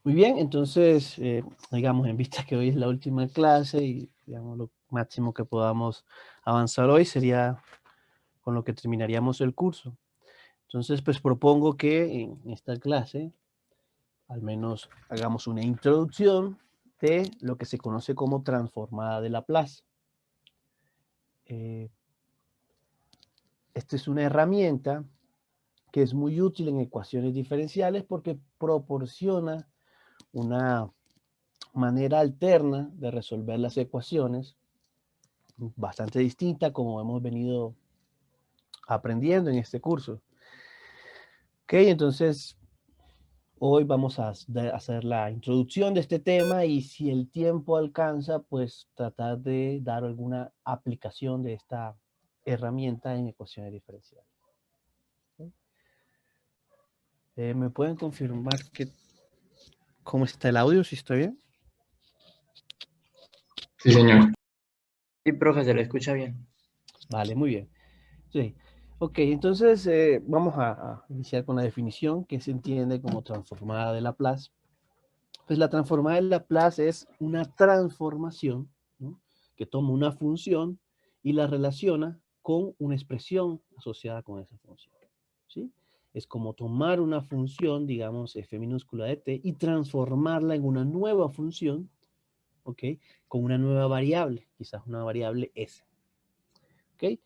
Muy bien, entonces, digamos, en vista que hoy es la última clase y, digamos, lo máximo que podamos avanzar hoy sería con lo que terminaríamos el curso. Entonces, pues propongo que en esta clase al menos hagamos una introducción de lo que se conoce como transformada de Laplace. Eh, esta es una herramienta que es muy útil en ecuaciones diferenciales porque proporciona una manera alterna de resolver las ecuaciones, bastante distinta como hemos venido aprendiendo en este curso. Ok, entonces hoy vamos a hacer la introducción de este tema y si el tiempo alcanza, pues tratar de dar alguna aplicación de esta herramienta en ecuaciones diferenciales. ¿Ok? ¿Me pueden confirmar cómo está el audio, si está bien? Sí, señor. Sí, profe, se le escucha bien. Vale, muy bien. Sí. Ok, entonces vamos a iniciar con la definición que se entiende como transformada de Laplace. Pues la transformada de Laplace es una transformación, ¿no?, que toma una función y la relaciona con una expresión asociada con esa función, ¿sí? Es como tomar una función, digamos, f minúscula de t, y transformarla en una nueva función, ¿ok? Con una nueva variable, quizás una variable s, ¿ok?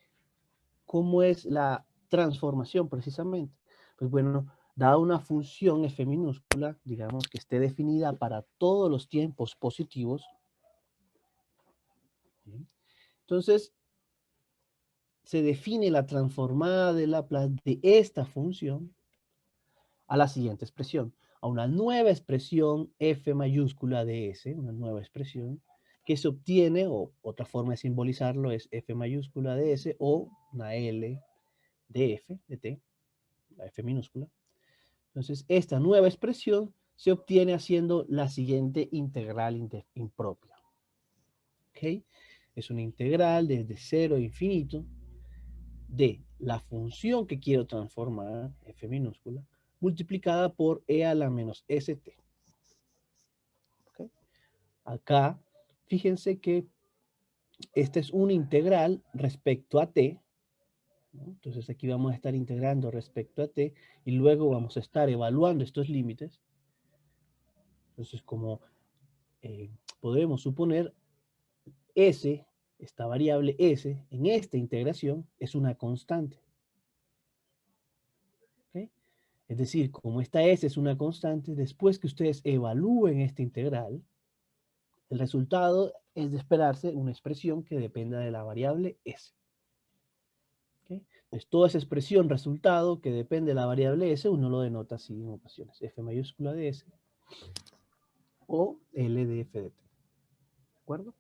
¿Cómo es la transformación precisamente? Pues bueno, dada una función f minúscula, digamos que esté definida para todos los tiempos positivos, ¿sí?, entonces se define la transformada de Laplace de esta función a la siguiente expresión, a una nueva expresión f mayúscula de s, una nueva expresión que se obtiene, o otra forma de simbolizarlo es f mayúscula de s o una L de f, de t, la f minúscula. Entonces, esta nueva expresión se obtiene haciendo la siguiente integral impropia. ¿Ok? Es una integral desde 0 a infinito de la función que quiero transformar, f minúscula, multiplicada por e a la menos st. ¿Ok? Acá, fíjense que esta es una integral respecto a t, ¿no? Entonces aquí vamos a estar integrando respecto a t y luego vamos a estar evaluando estos límites. Entonces, como podemos suponer, s, esta variable s, en esta integración es una constante. ¿Ok? Es decir, como esta s es una constante, después que ustedes evalúen esta integral, el resultado es de esperarse una expresión que dependa de la variable s. ¿Ok? Entonces, toda esa expresión resultado que depende de la variable s, uno lo denota así en ocasiones, f mayúscula de s o L de f de t. ¿De acuerdo?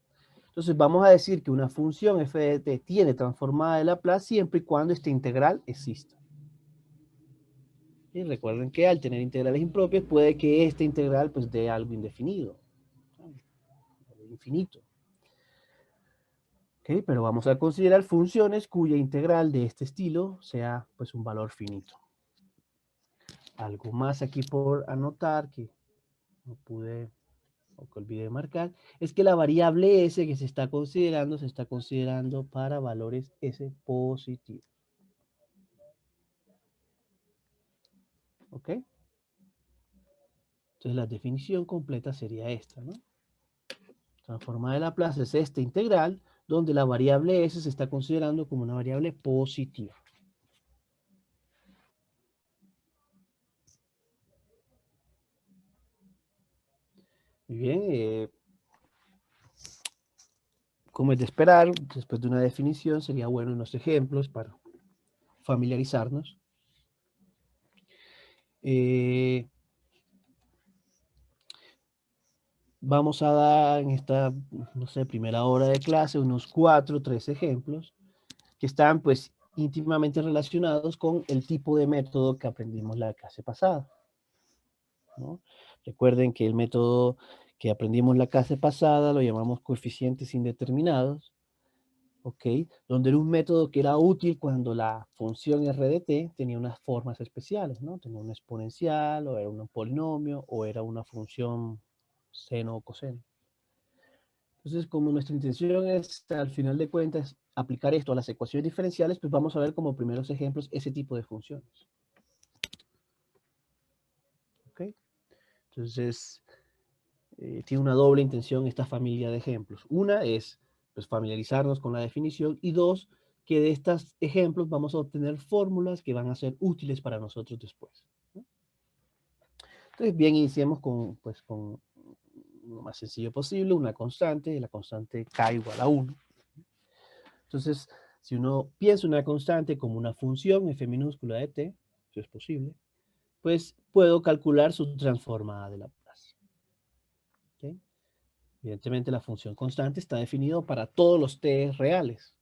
Entonces vamos a decir que una función f de t tiene transformada de Laplace siempre y cuando esta integral exista. Y recuerden que al tener integrales impropias puede que esta integral pues dé algo indefinido, ¿no?, infinito. ¿Okay? Pero vamos a considerar funciones cuya integral de este estilo sea pues un valor finito. Algo más aquí por anotar que no pude o que olvidé marcar, es que la variable s que se está considerando para valores s positivos. ¿Ok? Entonces la definición completa sería esta, ¿no? Transformada de Laplace es esta integral donde la variable s se está considerando como una variable positiva. Muy bien, como es de esperar, después de una definición sería bueno unos ejemplos para familiarizarnos. Eh, Vamos a dar en esta, no sé, primera hora de clase unos 4 o 3 ejemplos que están pues íntimamente relacionados con el tipo de método que aprendimos la clase pasada, ¿no? Recuerden que el método que aprendimos la clase pasada lo llamamos coeficientes indeterminados ¿ok? Donde era un método que era útil cuando la función r de t tenía unas formas especiales, ¿no? Tenía una exponencial, o era un polinomio, o era una función seno o coseno. Entonces, como nuestra intención es, al final de cuentas, aplicar esto a las ecuaciones diferenciales, pues vamos a ver como primeros ejemplos ese tipo de funciones. ¿Ok? Entonces, tiene una doble intención esta familia de ejemplos. Una es, pues, familiarizarnos con la definición, y dos, que de estos ejemplos vamos a obtener fórmulas que van a ser útiles para nosotros después, ¿no? Entonces, bien, iniciemos con, pues, con lo más sencillo posible, una constante, la constante k igual a 1. Entonces, si uno piensa una constante como una función f minúscula de t, si es posible, pues puedo calcular su transformada de Laplace. ¿Okay? Evidentemente la función constante está definida para todos los t reales,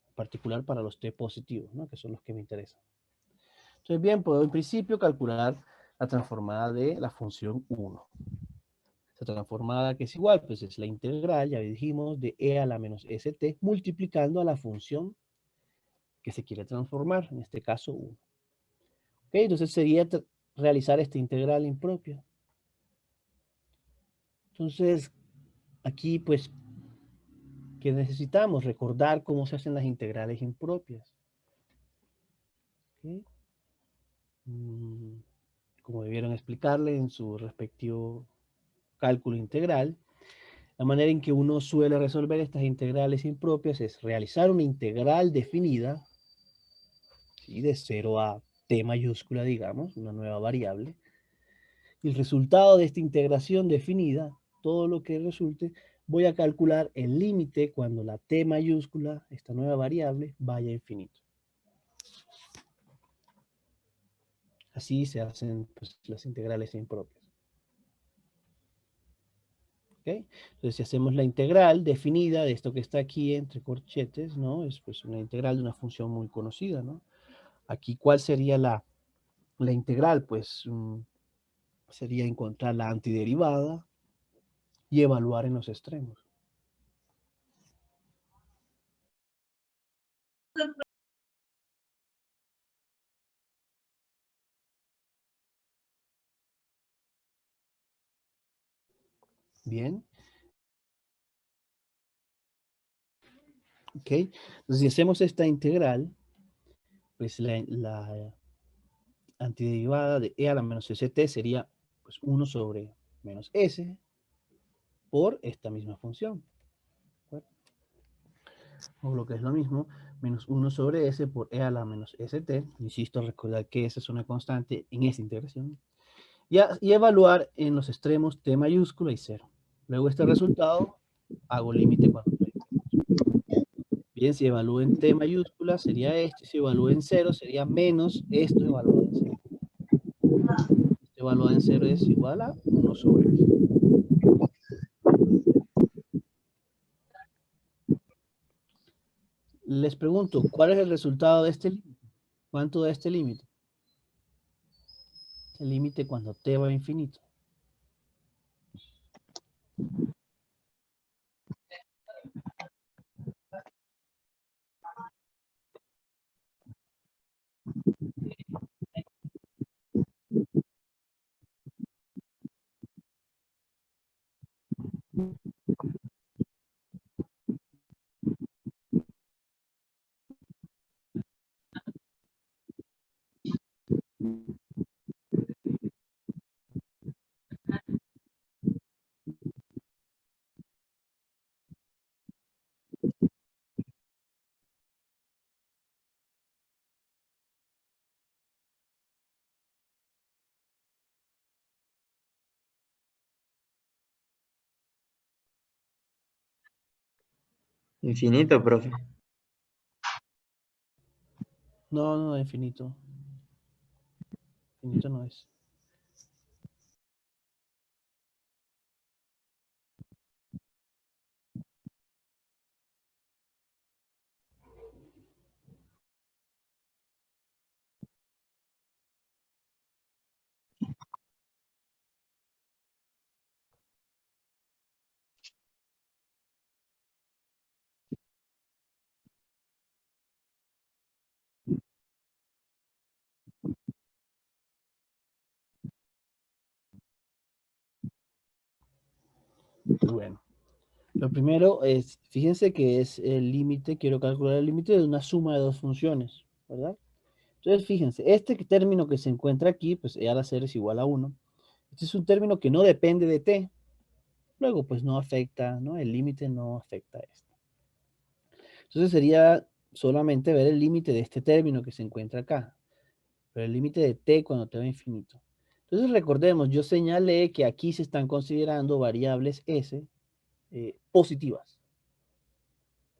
en particular para los t positivos, ¿no? Que son los que me interesan. Entonces, bien, puedo en principio calcular la transformada de la función 1. Esta transformada, que es igual, pues es la integral, ya dijimos, de e a la menos st, multiplicando a la función que se quiere transformar, en este caso 1. ¿Ok? Entonces sería realizar esta integral impropia. Entonces, aquí pues, ¿qué necesitamos? Recordar cómo se hacen las integrales impropias. ¿Ok? Como debieron explicarle en su respectivo cálculo integral, la manera en que uno suele resolver estas integrales impropias es realizar una integral definida, ¿sí? De 0 a t mayúscula, digamos, una nueva variable. Y el resultado de esta integración definida, todo lo que resulte, voy a calcular el límite cuando la t mayúscula, esta nueva variable, vaya a infinito. Así se hacen, pues, las integrales impropias. ¿Okay? Entonces, si hacemos la integral definida de esto que está aquí entre corchetes, ¿no? Es, pues, una integral de una función muy conocida, ¿no? Aquí, ¿cuál sería la integral? Pues sería encontrar la antiderivada y evaluar en los extremos. Bien. ¿Ok? Entonces, si hacemos esta integral, pues la antiderivada de e a la menos st sería, pues, 1 sobre menos s por esta misma función. O lo que es lo mismo, menos 1 sobre s por e a la menos st. Insisto, recordar que esa es una constante en esta integración. Y evaluar en los extremos t mayúscula y 0. Luego este resultado, hago límite cuando t. Bien, si evalúo en t mayúscula sería esto, y si evalúo en 0 sería menos esto evaluado en 0. Esto evaluado en 0 es igual a 1 sobre s. Les pregunto, ¿cuál es el resultado de este límite? ¿Cuánto da este límite? El límite cuando t va a infinito. Infinito, profe. No, no, infinito. Infinito no es. Bueno, lo primero es, fíjense que es el límite, quiero calcular el límite de una suma de dos funciones, ¿verdad? Entonces, fíjense, este término que se encuentra aquí, pues e a la 0 es igual a 1. Este es un término que no depende de t. Luego, pues no afecta, ¿no? El límite no afecta a esto. Entonces sería solamente ver el límite de este término que se encuentra acá. Pero el límite de t cuando t va a infinito. Entonces recordemos, yo señalé que aquí se están considerando variables s positivas.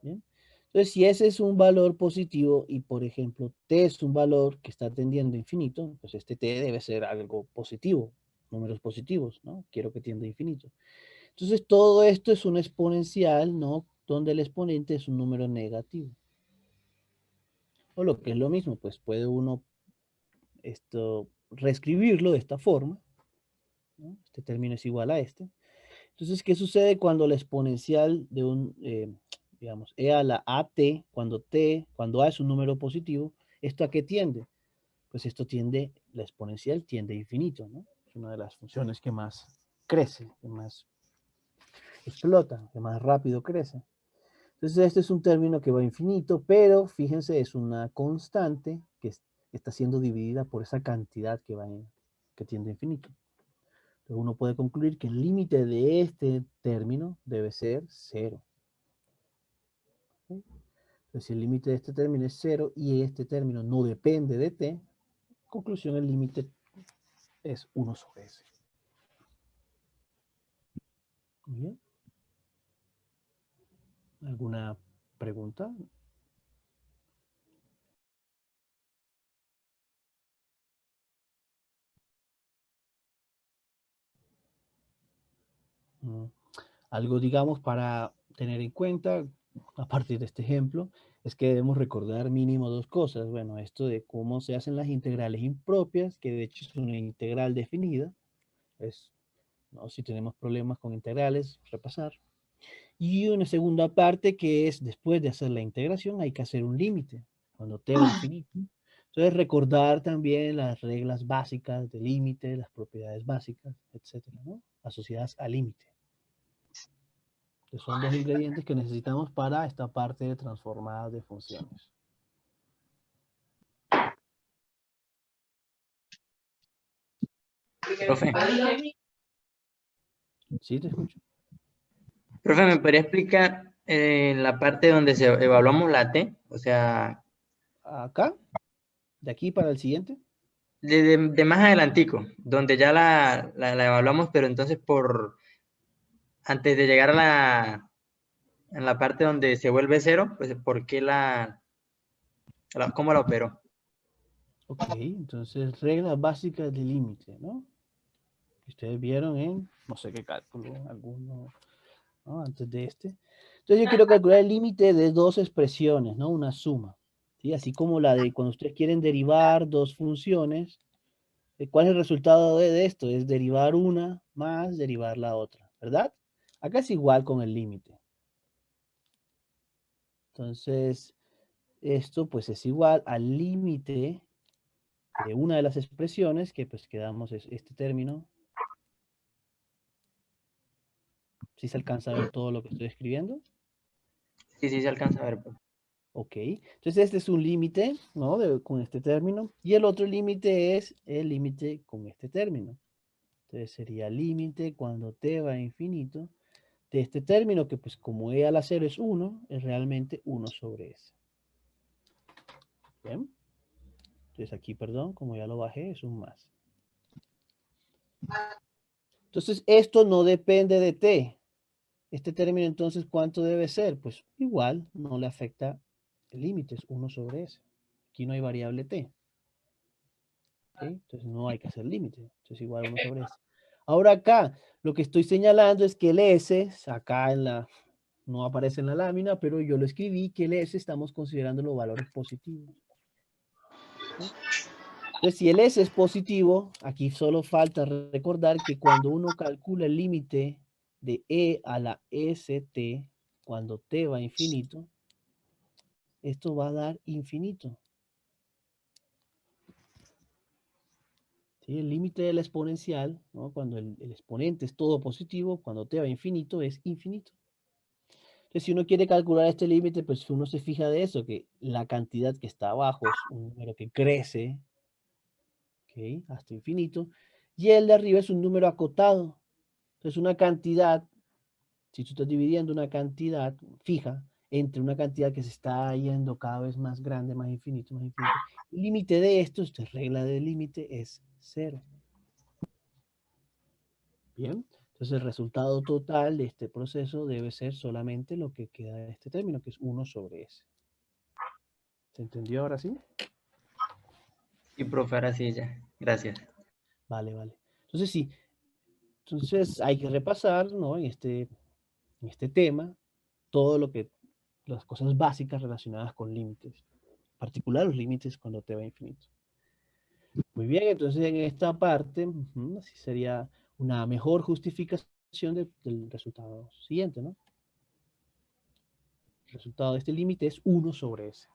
¿Bien? Entonces, si ese es un valor positivo y, por ejemplo, t es un valor que está tendiendo a infinito, pues este t debe ser algo positivo, números positivos, ¿no? Quiero que tienda a infinito. Entonces, todo esto es un exponencial, ¿no? Donde el exponente es un número negativo. O lo que es lo mismo, pues puede uno reescribirlo de esta forma, ¿no? Este término es igual a este. Entonces, ¿qué sucede cuando la exponencial de un, digamos, e a la at, cuando a es un número positivo, ¿esto a qué tiende? Pues esto tiende, la exponencial tiende a infinito, ¿no? Es una de las funciones que más crece, que más explota, que más rápido crece. Entonces, este es un término que va a infinito, pero fíjense, es una constante que está siendo dividida por esa cantidad que tiende a infinito. Entonces, uno puede concluir que el límite de este término debe ser 0. ¿Sí? Entonces, si el límite de este término es 0 y este término no depende de t, conclusión, el límite es 1 sobre s. Muy bien. ¿Alguna pregunta? Algo, digamos, para tener en cuenta, a partir de este ejemplo, es que debemos recordar mínimo dos cosas. Bueno, esto de cómo se hacen las integrales impropias, que de hecho es una integral definida. ¿No? Si tenemos problemas con integrales, repasar. Y una segunda parte que es, después de hacer la integración, hay que hacer un límite, cuando t va a infinito. Entonces, recordar también las reglas básicas de límite, las propiedades básicas, etcétera, ¿no? Asociadas al límite. Que son dos ingredientes que necesitamos para esta parte de transformadas de funciones. Profe, ¿Sí te escucho? profe, ¿me podría explicar la parte donde evaluamos la T? O sea, Acá, de aquí para el siguiente. de más adelantico, donde ya la evaluamos, pero entonces antes de llegar en la parte donde se vuelve cero, pues ¿por qué cómo la operó? Ok, entonces reglas básicas de límite, ¿no? Ustedes vieron en, no sé qué cálculo, alguno, ¿no? Antes de este. Entonces yo quiero calcular el límite de dos expresiones, ¿no? Una suma. ¿Sí? Así como la de cuando ustedes quieren derivar dos funciones, ¿cuál es el resultado de esto? Es derivar una más derivar la otra, ¿verdad? Acá es igual con el límite. Entonces, esto pues es igual al límite de una de las expresiones, que pues quedamos es este término. ¿Sí se alcanza a ver todo lo que estoy escribiendo? Sí, sí, se alcanza a ver, profe. Ok, entonces este es un límite, ¿no? Con este término. Y el otro límite es el límite con este término. Entonces sería límite cuando t va a infinito de este término que pues como e a la 0 es 1, es realmente 1 sobre s. Bien. Entonces aquí, perdón, como ya lo bajé, es un más. Entonces esto no depende de t. Este término entonces, ¿cuánto debe ser? Pues igual, no le afecta el límite, es 1 sobre s. Aquí no hay variable t. ¿Okay? Entonces no hay que hacer límite. Entonces igual 1 sobre s. Ahora acá, lo que estoy señalando es que el s, acá no aparece en la lámina, pero yo lo escribí, que el s estamos considerando los valores positivos. ¿Okay? Entonces, si el s es positivo, aquí solo falta recordar que cuando uno calcula el límite de e a la st, cuando t va a infinito, esto va a dar infinito. ¿sí? El límite de la exponencial, ¿no? Cuando el exponente es todo positivo, cuando t va a infinito, es infinito. Entonces, si uno quiere calcular este límite, pues uno se fija de eso, que la cantidad que está abajo es un número que crece, ¿ok? Hasta infinito, y el de arriba es un número acotado. Entonces, una cantidad, si tú estás dividiendo una cantidad fija entre una cantidad que se está yendo cada vez más grande, más infinito, el límite de esto, esta regla del límite, es 0. Bien, entonces el resultado total de este proceso debe ser solamente lo que queda de este término, que es 1 sobre s. ¿Se entendió ahora sí? Y profe, ahora sí ya. Gracias. Vale, vale. Entonces sí, entonces hay que repasar, ¿no? En este tema, todo lo que, las cosas básicas relacionadas con límites, en particular los límites cuando t va a infinito. Muy bien, entonces en esta parte, así sería una mejor justificación del resultado siguiente, ¿no? El resultado de este límite es 1 sobre s.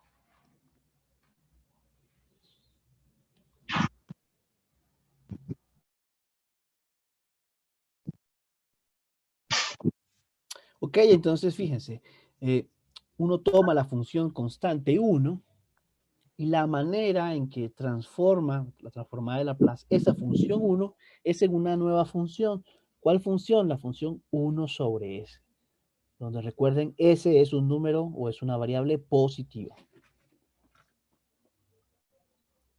Ok, entonces fíjense, uno toma la función constante 1 y la manera en que transforma, la transformada de Laplace, esa función 1 es en una nueva función. ¿Cuál función? La función 1 sobre s, donde recuerden, s es un número o es una variable positiva.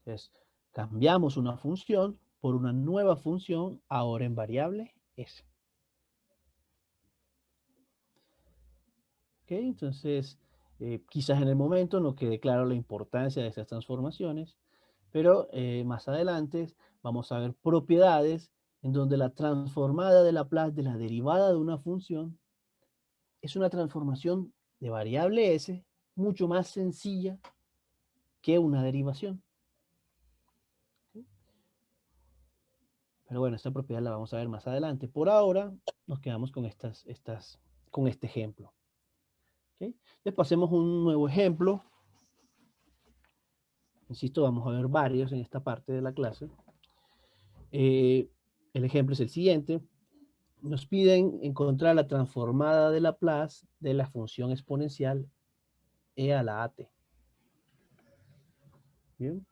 Entonces, cambiamos una función por una nueva función, ahora en variable s. ¿Ok? Entonces, quizás en el momento no quede claro la importancia de estas transformaciones, pero más adelante vamos a ver propiedades en donde la transformada de Laplace de la derivada de una función es una transformación de variable s mucho más sencilla que una derivación. ¿Sí? Pero bueno, esta propiedad la vamos a ver más adelante. Por ahora nos quedamos con con este ejemplo. ¿Okay? Entonces pasemos a un nuevo ejemplo. Insisto, vamos a ver varios en esta parte de la clase. El ejemplo es el siguiente. Nos piden encontrar la transformada de Laplace de la función exponencial e a la at. Bien.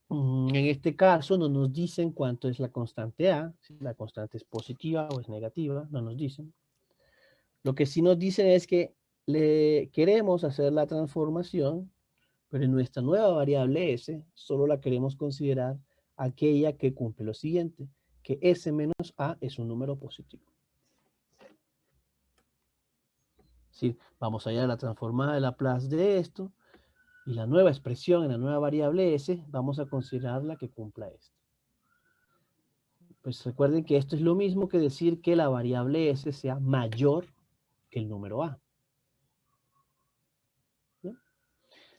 En este caso no nos dicen cuánto es la constante a, si la constante es positiva o es negativa, no nos dicen. Lo que sí nos dicen es que le queremos hacer la transformación, pero en nuestra nueva variable s solo la queremos considerar aquella que cumple lo siguiente, que s menos a es un número positivo. Es decir, vamos a hallar la transformada de Laplace de esto, y la nueva expresión en la nueva variable s, vamos a considerarla que cumpla esto. Pues recuerden que esto es lo mismo que decir que la variable s sea mayor que el número a. ¿Bien?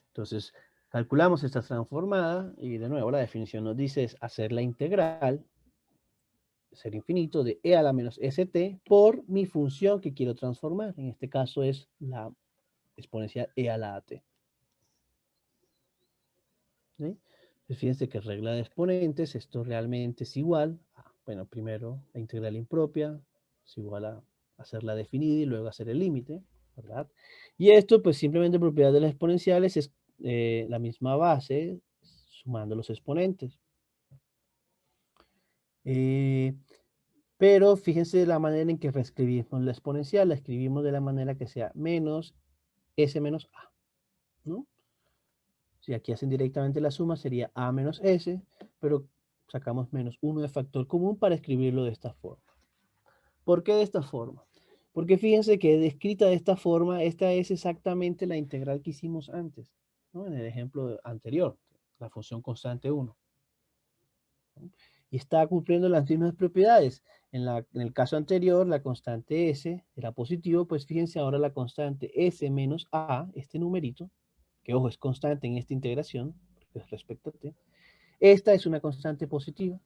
Entonces, calculamos esta transformada, y de nuevo la definición nos dice es hacer la integral, ser infinito, de e a la menos st por mi función que quiero transformar. En este caso es la exponencial e a la at. ¿Sí? Pues fíjense que regla de exponentes, esto realmente es igual a, bueno, primero la integral impropia es igual a hacerla definida y luego hacer el límite, ¿verdad? Y esto, pues simplemente propiedad de las exponenciales es la misma base sumando los exponentes. Pero fíjense la manera en que reescribimos la exponencial, la escribimos de la manera que sea menos s menos a, ¿no? Si aquí hacen directamente la suma, sería a menos s, pero sacamos menos 1 de factor común para escribirlo de esta forma. ¿Por qué de esta forma? Porque fíjense que descrita de esta forma, esta es exactamente la integral que hicimos antes, ¿no? En el ejemplo anterior, la función constante 1. ¿No? Y está cumpliendo las mismas propiedades. En el caso anterior, la constante s era positivo, pues fíjense ahora la constante s menos a, este numerito, que ojo, es constante en esta integración, respecto a t, esta es una constante positiva.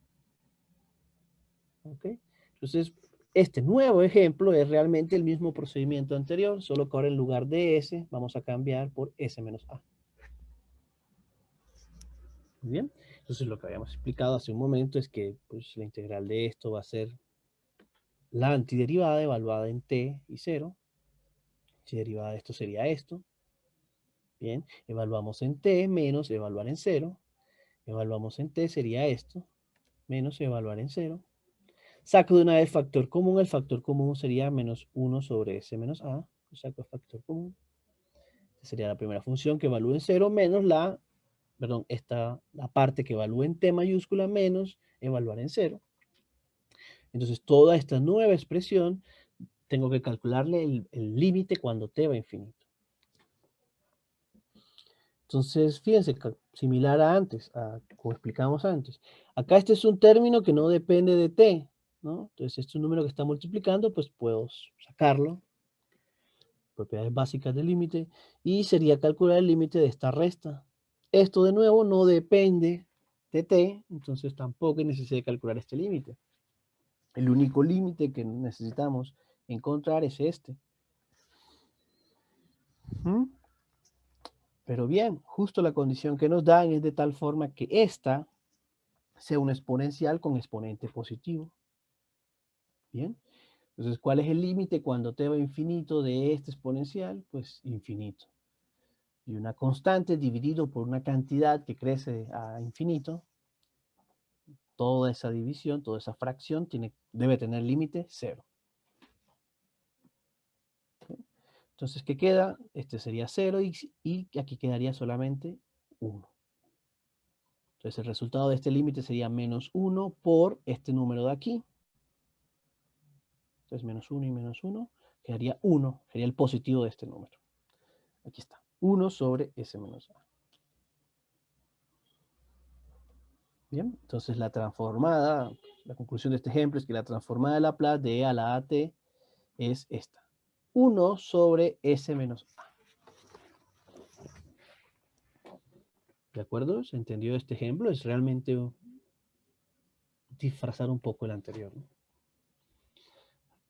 ¿Ok? Entonces, este nuevo ejemplo es realmente el mismo procedimiento anterior, solo que ahora en lugar de s, vamos a cambiar por s menos a. Muy bien. Entonces lo que habíamos explicado hace un momento es que pues, la integral de esto va a ser la antiderivada evaluada en t y 0. Antiderivada de esto sería esto. Bien, evaluamos en t menos evaluar en 0. Evaluamos en t sería esto, menos evaluar en 0. Saco de una vez factor común, el factor común sería menos 1 sobre s menos a. Saco el factor común. Esta sería la primera función que evalúe en 0 menos la parte que evalúe en t mayúscula menos evaluar en 0. Entonces toda esta nueva expresión tengo que calcularle el límite cuando t va a infinito. Entonces, fíjense, similar a antes, como explicamos antes. Acá este es un término que no depende de t, ¿no? Entonces, este es un número que está multiplicando, pues puedo sacarlo. Propiedades básicas del límite. Y sería calcular el límite de esta resta. Esto, de nuevo, no depende de t, entonces tampoco hay necesidad de calcular este límite. El único límite que necesitamos encontrar es este. Pero bien, justo la condición que nos dan es de tal forma que esta sea una exponencial con exponente positivo. Bien, entonces, ¿cuál es el límite cuando t va a infinito de este exponencial? Pues infinito. Y una constante dividido por una cantidad que crece a infinito, toda esa división, toda esa fracción debe tener límite 0. Entonces, ¿qué queda? Este sería 0 y aquí quedaría solamente 1. Entonces, el resultado de este límite sería menos 1 por este número de aquí. Entonces, menos 1 y menos 1 quedaría 1, sería el positivo de este número. Aquí está, 1 sobre s menos a. Bien, entonces la transformada, la conclusión de este ejemplo es que la transformada de Laplace de e a la at es esta. 1 sobre s menos a. ¿De acuerdo? ¿Se entendió este ejemplo? Es realmente disfrazar un poco el anterior, ¿no?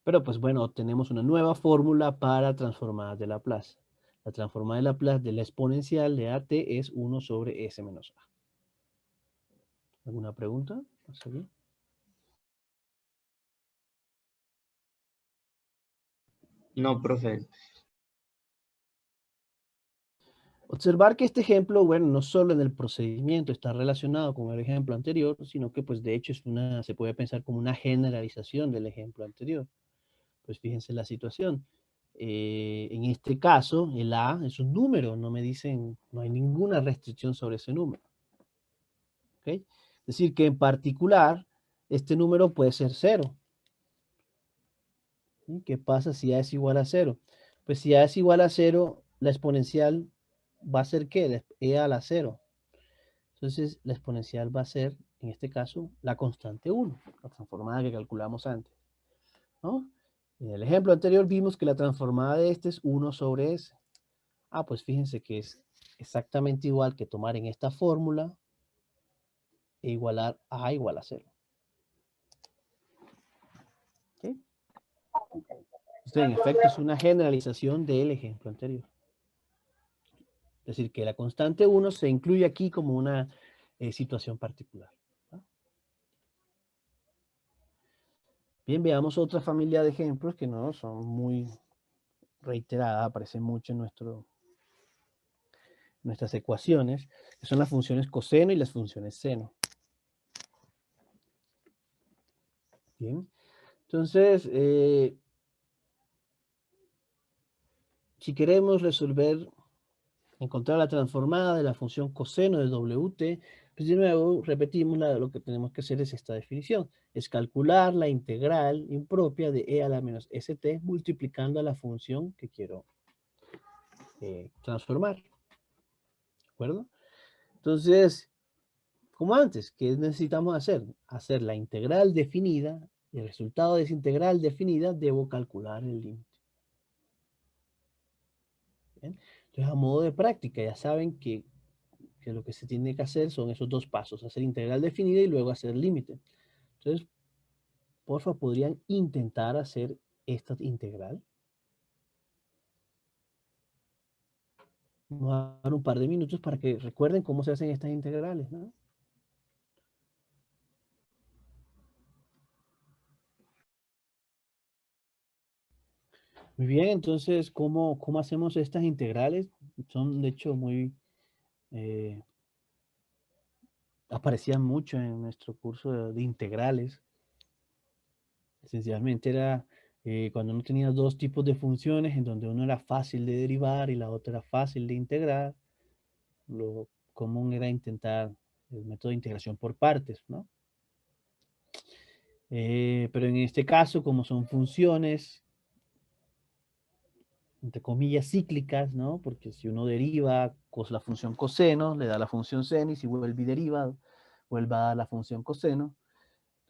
Pero pues bueno, tenemos una nueva fórmula para transformadas de Laplace. La transformada de Laplace de la exponencial de at es 1 sobre s menos a. ¿Alguna pregunta? ¿Hasta aquí? No, profe. Observar que este ejemplo, bueno, no solo en el procedimiento está relacionado con el ejemplo anterior, sino que pues de hecho se puede pensar como una generalización del ejemplo anterior. Pues fíjense la situación. En este caso, el A es un número, no hay ninguna restricción sobre ese número. ¿Ok? Es decir, que en particular, este número puede ser 0. ¿Sí? ¿Qué pasa si A es igual a 0? Pues si A es igual a 0, la exponencial va a ser ¿qué? E a la 0. Entonces, la exponencial va a ser, en este caso, la constante 1, la transformada que calculamos antes, ¿no? En el ejemplo anterior vimos que la transformada de este es 1 sobre s. Pues fíjense que es exactamente igual que tomar en esta fórmula e igualar a igual a 0. ¿Okay? Esto en efecto es una generalización del ejemplo anterior. Es decir, que la constante 1 se incluye aquí como una situación particular. ¿No? Bien, veamos otra familia de ejemplos que no son muy reiteradas, aparecen mucho en nuestras ecuaciones, que son las funciones coseno y las funciones seno. Bien, entonces, si queremos encontrar la transformada de la función coseno de WT, pues de nuevo repetimos, lo que tenemos que hacer es esta definición, es calcular la integral impropia de e a la menos st multiplicando a la función que quiero transformar. ¿De acuerdo? Entonces, como antes, ¿qué necesitamos hacer? Hacer la integral definida, y el resultado de esa integral definida debo calcular el límite. ¿Bien? Entonces, a modo de práctica, ya saben que lo que se tiene que hacer son esos dos pasos, hacer integral definida y luego hacer límite. Entonces, porfa, ¿podrían intentar hacer esta integral? Vamos a dar un par de minutos para que recuerden cómo se hacen estas integrales, ¿no? Muy bien, entonces, ¿cómo hacemos estas integrales? Son, de hecho, eh, aparecían mucho en nuestro curso de integrales. Esencialmente era cuando uno tenía dos tipos de funciones en donde uno era fácil de derivar y la otra era fácil de integrar. Lo común era intentar el método de integración por partes, ¿no? Pero en este caso, como son funciones, entre comillas, cíclicas, ¿no? Porque si uno deriva la función coseno, le da la función seno, y si vuelve y deriva, vuelve a dar la función coseno.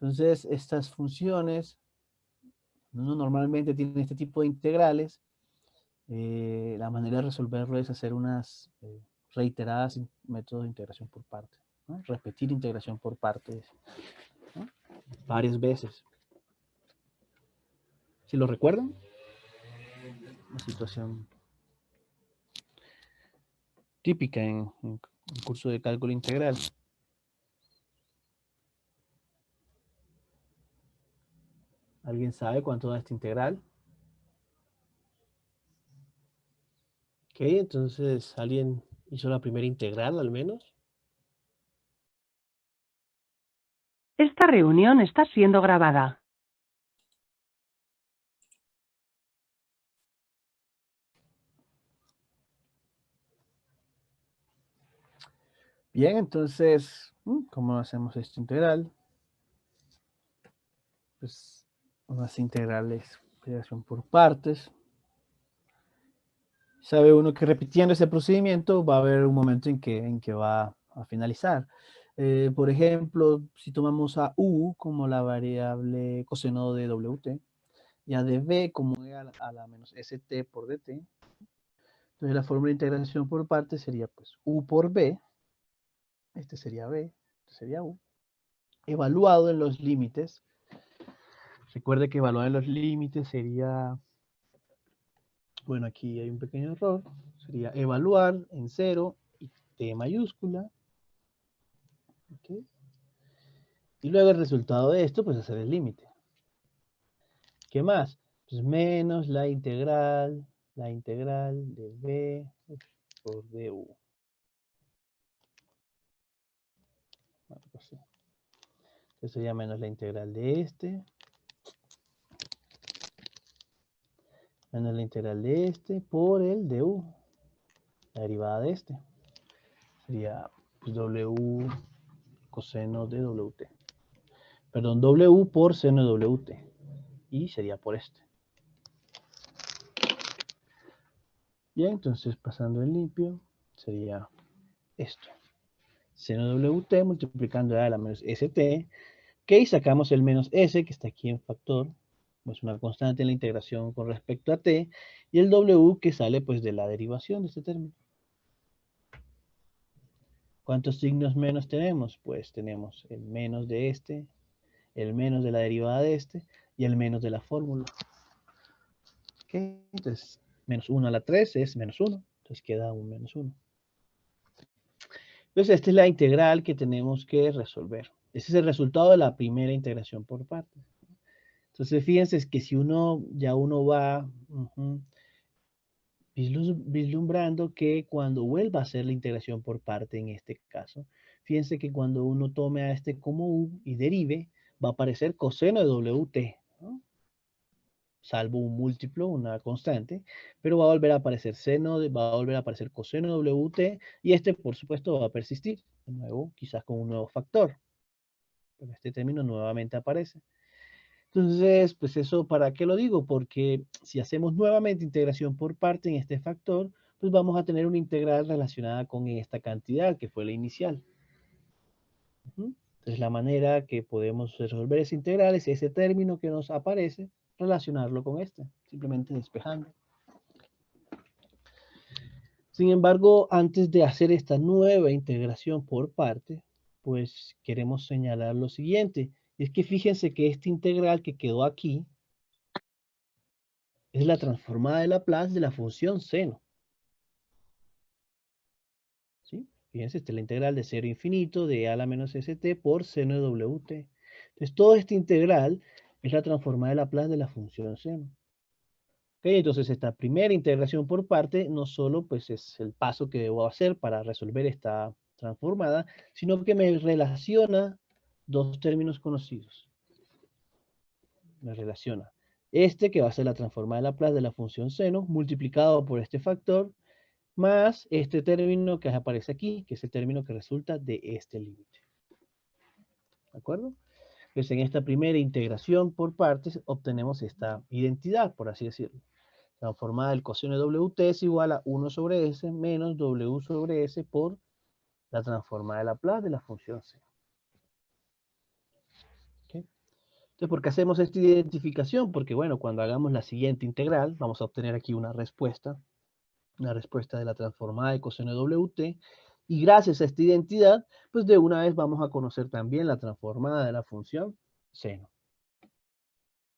Entonces, estas funciones, uno normalmente tiene este tipo de integrales. La manera de resolverlo es hacer unas reiteradas métodos de integración por partes, ¿no? Repetir integración por partes, ¿no? Varias veces. ¿Si lo recuerdan? Una situación típica en un curso de cálculo integral. ¿Alguien sabe cuánto da esta integral? Ok, entonces, ¿alguien hizo la primera integral al menos? Esta reunión está siendo grabada. Bien, entonces, ¿cómo hacemos esta integral? Pues unas integrales, integración por partes. Sabe uno que repitiendo ese procedimiento va a haber un momento en que va a finalizar. Por ejemplo, si tomamos a u como la variable coseno de wt, y a de b como e a la menos st por dt, entonces la fórmula de integración por partes sería pues u por b, este sería b, este sería u, evaluado en los límites. Recuerde que evaluado en los límites sería, bueno, aquí hay un pequeño error, sería evaluar en 0 y t mayúscula. ¿Okay? Y luego el resultado de esto, pues hacer el límite. ¿Qué más? Pues menos la integral de b por du. Bueno, pues sí. Entonces sería menos la integral de este, menos la integral de este por el du, la derivada de este. Sería pues, w coseno de wt. Perdón, w por seno de wt. Y sería por este. Bien, entonces pasando en limpio, sería esto. Seno de wt multiplicando a la menos st. Ok, sacamos el menos s, que está aquí en factor, pues una constante en la integración con respecto a t, y el w que sale pues de la derivación de este término. ¿Cuántos signos menos tenemos? Pues tenemos el menos de este, el menos de la derivada de este, y el menos de la fórmula. Ok, entonces menos 1 a la 3 es menos 1, entonces queda un menos 1. Entonces esta es la integral que tenemos que resolver. Ese es el resultado de la primera integración por partes. Entonces fíjense que si uno va vislumbrando que cuando vuelva a hacer la integración por parte en este caso, fíjense que cuando uno tome a este como u y derive, va a aparecer coseno de wt, ¿no? Salvo un múltiplo, una constante, pero va a volver a aparecer va a volver a aparecer coseno de wt, y este por supuesto va a persistir, de nuevo, quizás con un nuevo factor, pero este término nuevamente aparece. Entonces, pues eso, ¿para qué lo digo? Porque si hacemos nuevamente integración por parte en este factor, pues vamos a tener una integral relacionada con esta cantidad que fue la inicial. Entonces, la manera que podemos resolver esa integral es ese término que nos aparece, relacionarlo con este, simplemente despejando. Sin embargo, antes de hacer esta nueva integración por parte, pues queremos señalar lo siguiente. Y es que fíjense que esta integral que quedó aquí es la transformada de Laplace de la función seno. ¿Sí? Fíjense, esta es la integral de 0 a infinito de a la menos st por seno de wt. Entonces, toda esta integral es la transformada de Laplace de la función seno. ¿Ok? Entonces esta primera integración por parte no solo pues es el paso que debo hacer para resolver esta transformada, sino que me relaciona dos términos conocidos. Me relaciona este que va a ser la transformada de Laplace de la función seno multiplicado por este factor más este término que aparece aquí, que es el término que resulta de este límite. ¿De acuerdo? Pues en esta primera integración por partes obtenemos esta identidad, por así decirlo. Transformada del coseno de WT es igual a 1 sobre S menos W sobre S por la transformada de Laplace de la función C. ¿Okay? Entonces, ¿por qué hacemos esta identificación? Porque, bueno, cuando hagamos la siguiente integral, vamos a obtener aquí una respuesta de la transformada de coseno de WT, y gracias a esta identidad, pues de una vez vamos a conocer también la transformada de la función seno.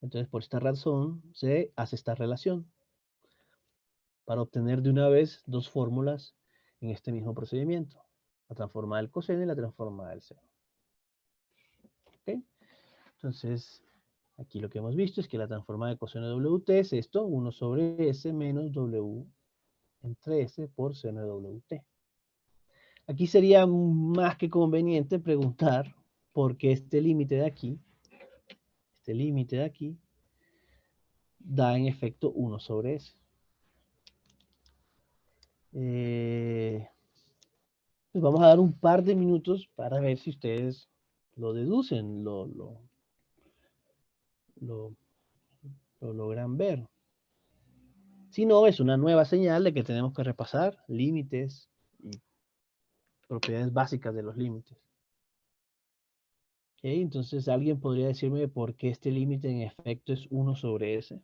Entonces, por esta razón, se hace esta relación, para obtener de una vez dos fórmulas en este mismo procedimiento. La transformada del coseno y la transformada del seno. ¿Okay? Entonces, aquí lo que hemos visto es que la transformada de coseno de WT es esto, 1 sobre S menos W entre S por seno de WT. Aquí sería más que conveniente preguntar por qué este límite de aquí, da en efecto 1 sobre S. Pues vamos a dar un par de minutos para ver si ustedes lo deducen, lo logran ver. Si no, es una nueva señal de que tenemos que repasar límites y propiedades básicas de los límites. ¿Okay? Entonces, ¿alguien podría decirme por qué este límite en efecto es 1 sobre S?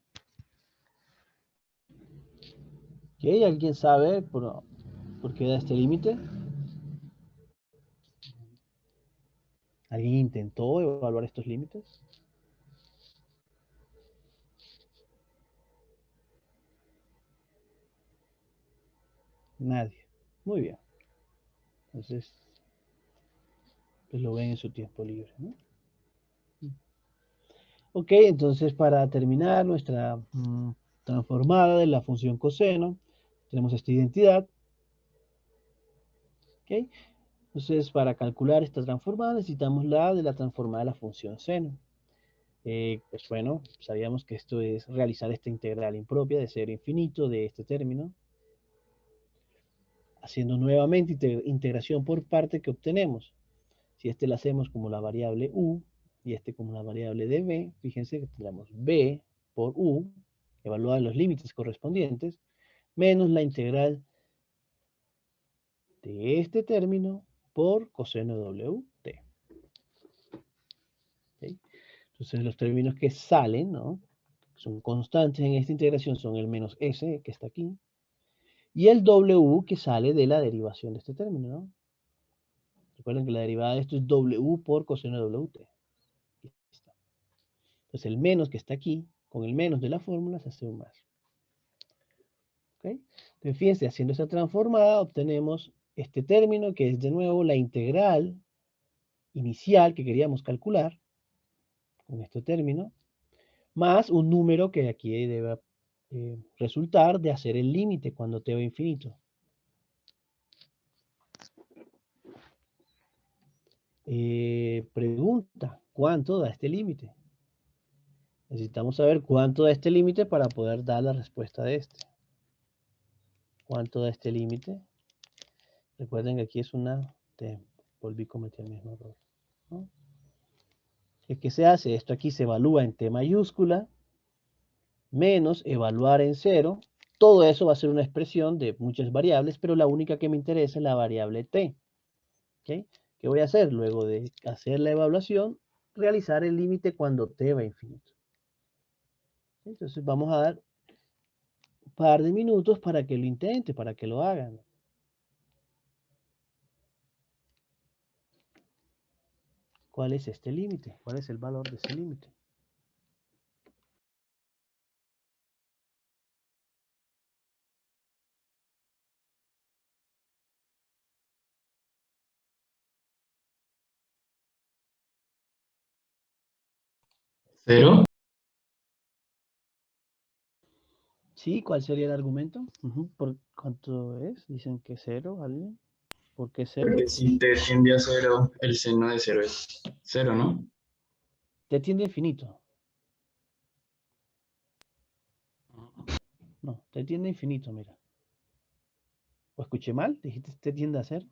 ¿Okay? ¿Alguien sabe por qué da este límite? ¿Alguien intentó evaluar estos límites? Nadie. Muy bien. Entonces, pues lo ven en su tiempo libre, ¿no? Ok, entonces para terminar nuestra transformada de la función coseno, tenemos esta identidad. Ok, entonces para calcular esta transformada necesitamos la de la transformada de la función seno. Pues bueno, sabíamos que esto es realizar esta integral impropia de 0 a infinito de este término, haciendo nuevamente integración por parte que obtenemos. Si este lo hacemos como la variable u y este como la variable de b, fíjense que tendremos b por u, evaluar los límites correspondientes, menos la integral de este término por coseno de WT. ¿Okay? Entonces los términos que salen, ¿no?, son constantes en esta integración, son el menos s, que está aquí, y el w que sale de la derivación de este término, ¿no? Recuerden que la derivada de esto es w por coseno de WT. Aquí está. Entonces el menos que está aquí, con el menos de la fórmula, se hace un más. ¿Okay? Entonces fíjense, haciendo esta transformada, obtenemos este término, que es de nuevo la integral inicial que queríamos calcular, con este término, más un número que aquí debe resultar de hacer el límite cuando t va a infinito. Pregunta, ¿cuánto da este límite? Necesitamos saber cuánto da este límite para poder dar la respuesta de este. ¿Cuánto da este límite? Recuerden que aquí es una T. Volví a cometer el mismo error, ¿no? ¿Qué se hace? Esto aquí se evalúa en T mayúscula, menos evaluar en 0. Todo eso va a ser una expresión de muchas variables, pero la única que me interesa es la variable T. ¿Okay? ¿Qué voy a hacer? Luego de hacer la evaluación, realizar el límite cuando T va a infinito. Entonces vamos a dar un par de minutos para que lo intente, para que lo hagan. ¿Cuál es este límite? ¿Cuál es el valor de ese límite? ¿Cero? Sí, ¿cuál sería el argumento? ¿Por cuánto es? Dicen que 0, ¿alguien? ¿Por qué 0? Porque si t tiende a 0, el seno de 0 es 0, ¿no? T tiende a infinito. No, T tiende a infinito, mira. ¿O escuché mal? ¿Dijiste T tiende a 0?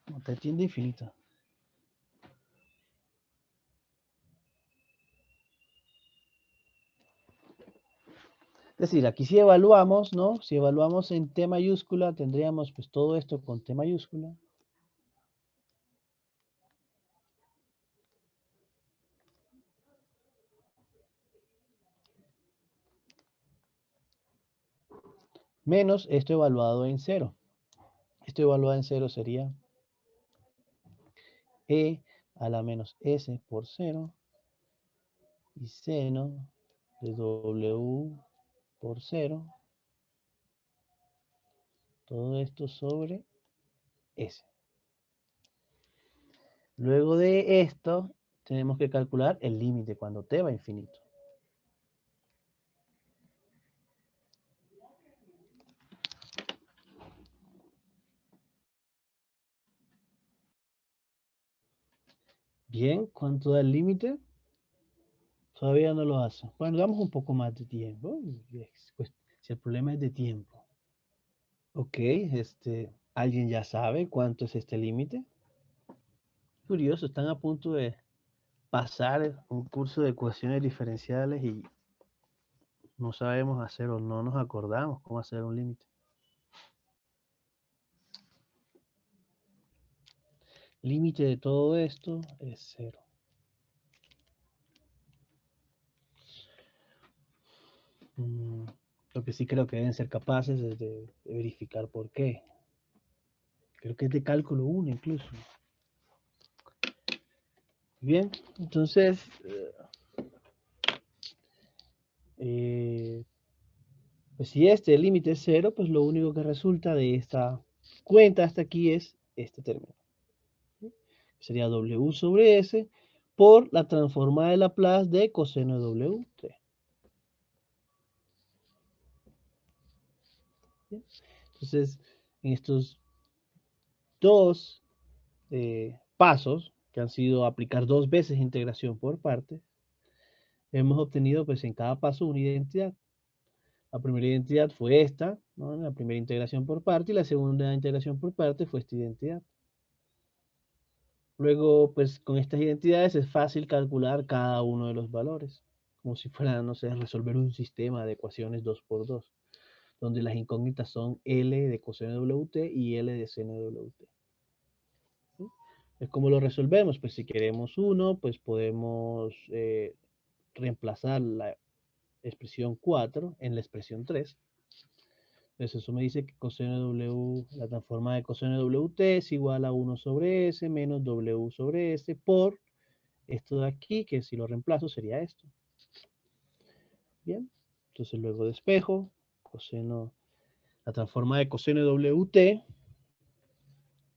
No, T tiende a infinito. Es decir, aquí si evaluamos, ¿no? Si evaluamos en T mayúscula, tendríamos pues todo esto con T mayúscula. Menos esto evaluado en 0. Esto evaluado en 0 sería E a la menos S por 0 y seno de W por 0. Todo esto sobre S. Luego de esto, tenemos que calcular el límite cuando t va a infinito. Bien, ¿cuánto da el límite? Todavía no lo hace. Bueno, damos un poco más de tiempo. Pues, si el problema es de tiempo. Ok, ¿alguien ya sabe cuánto es este límite? Curioso, están a punto de pasar un curso de ecuaciones diferenciales y no sabemos hacer o no nos acordamos cómo hacer un límite. Límite de todo esto es 0. Lo que sí creo que deben ser capaces es de verificar por qué. Creo que es de cálculo 1 incluso. Bien, entonces, pues si este límite es 0, pues lo único que resulta de esta cuenta hasta aquí es este término. Sería W sobre S por la transformada de Laplace de coseno de WT. Bien. Entonces, en estos dos pasos, que han sido aplicar 2 veces integración por partes, hemos obtenido pues en cada paso una identidad. La primera identidad fue esta, ¿no? La primera integración por parte, y la segunda integración por parte fue esta identidad. Luego, pues con estas identidades es fácil calcular cada uno de los valores, como si fuera, no sé, resolver un sistema de ecuaciones 2×2, donde las incógnitas son L de coseno de WT y L de seno de WT. ¿Sí? Es como lo resolvemos, pues si queremos uno, pues podemos reemplazar la expresión 4 en la expresión 3. Entonces eso me dice que coseno de W, la transformada de coseno de WT es igual a 1 sobre S menos W sobre S por esto de aquí, que si lo reemplazo sería esto. Bien, entonces luego despejo, coseno, la transformada de coseno de WT.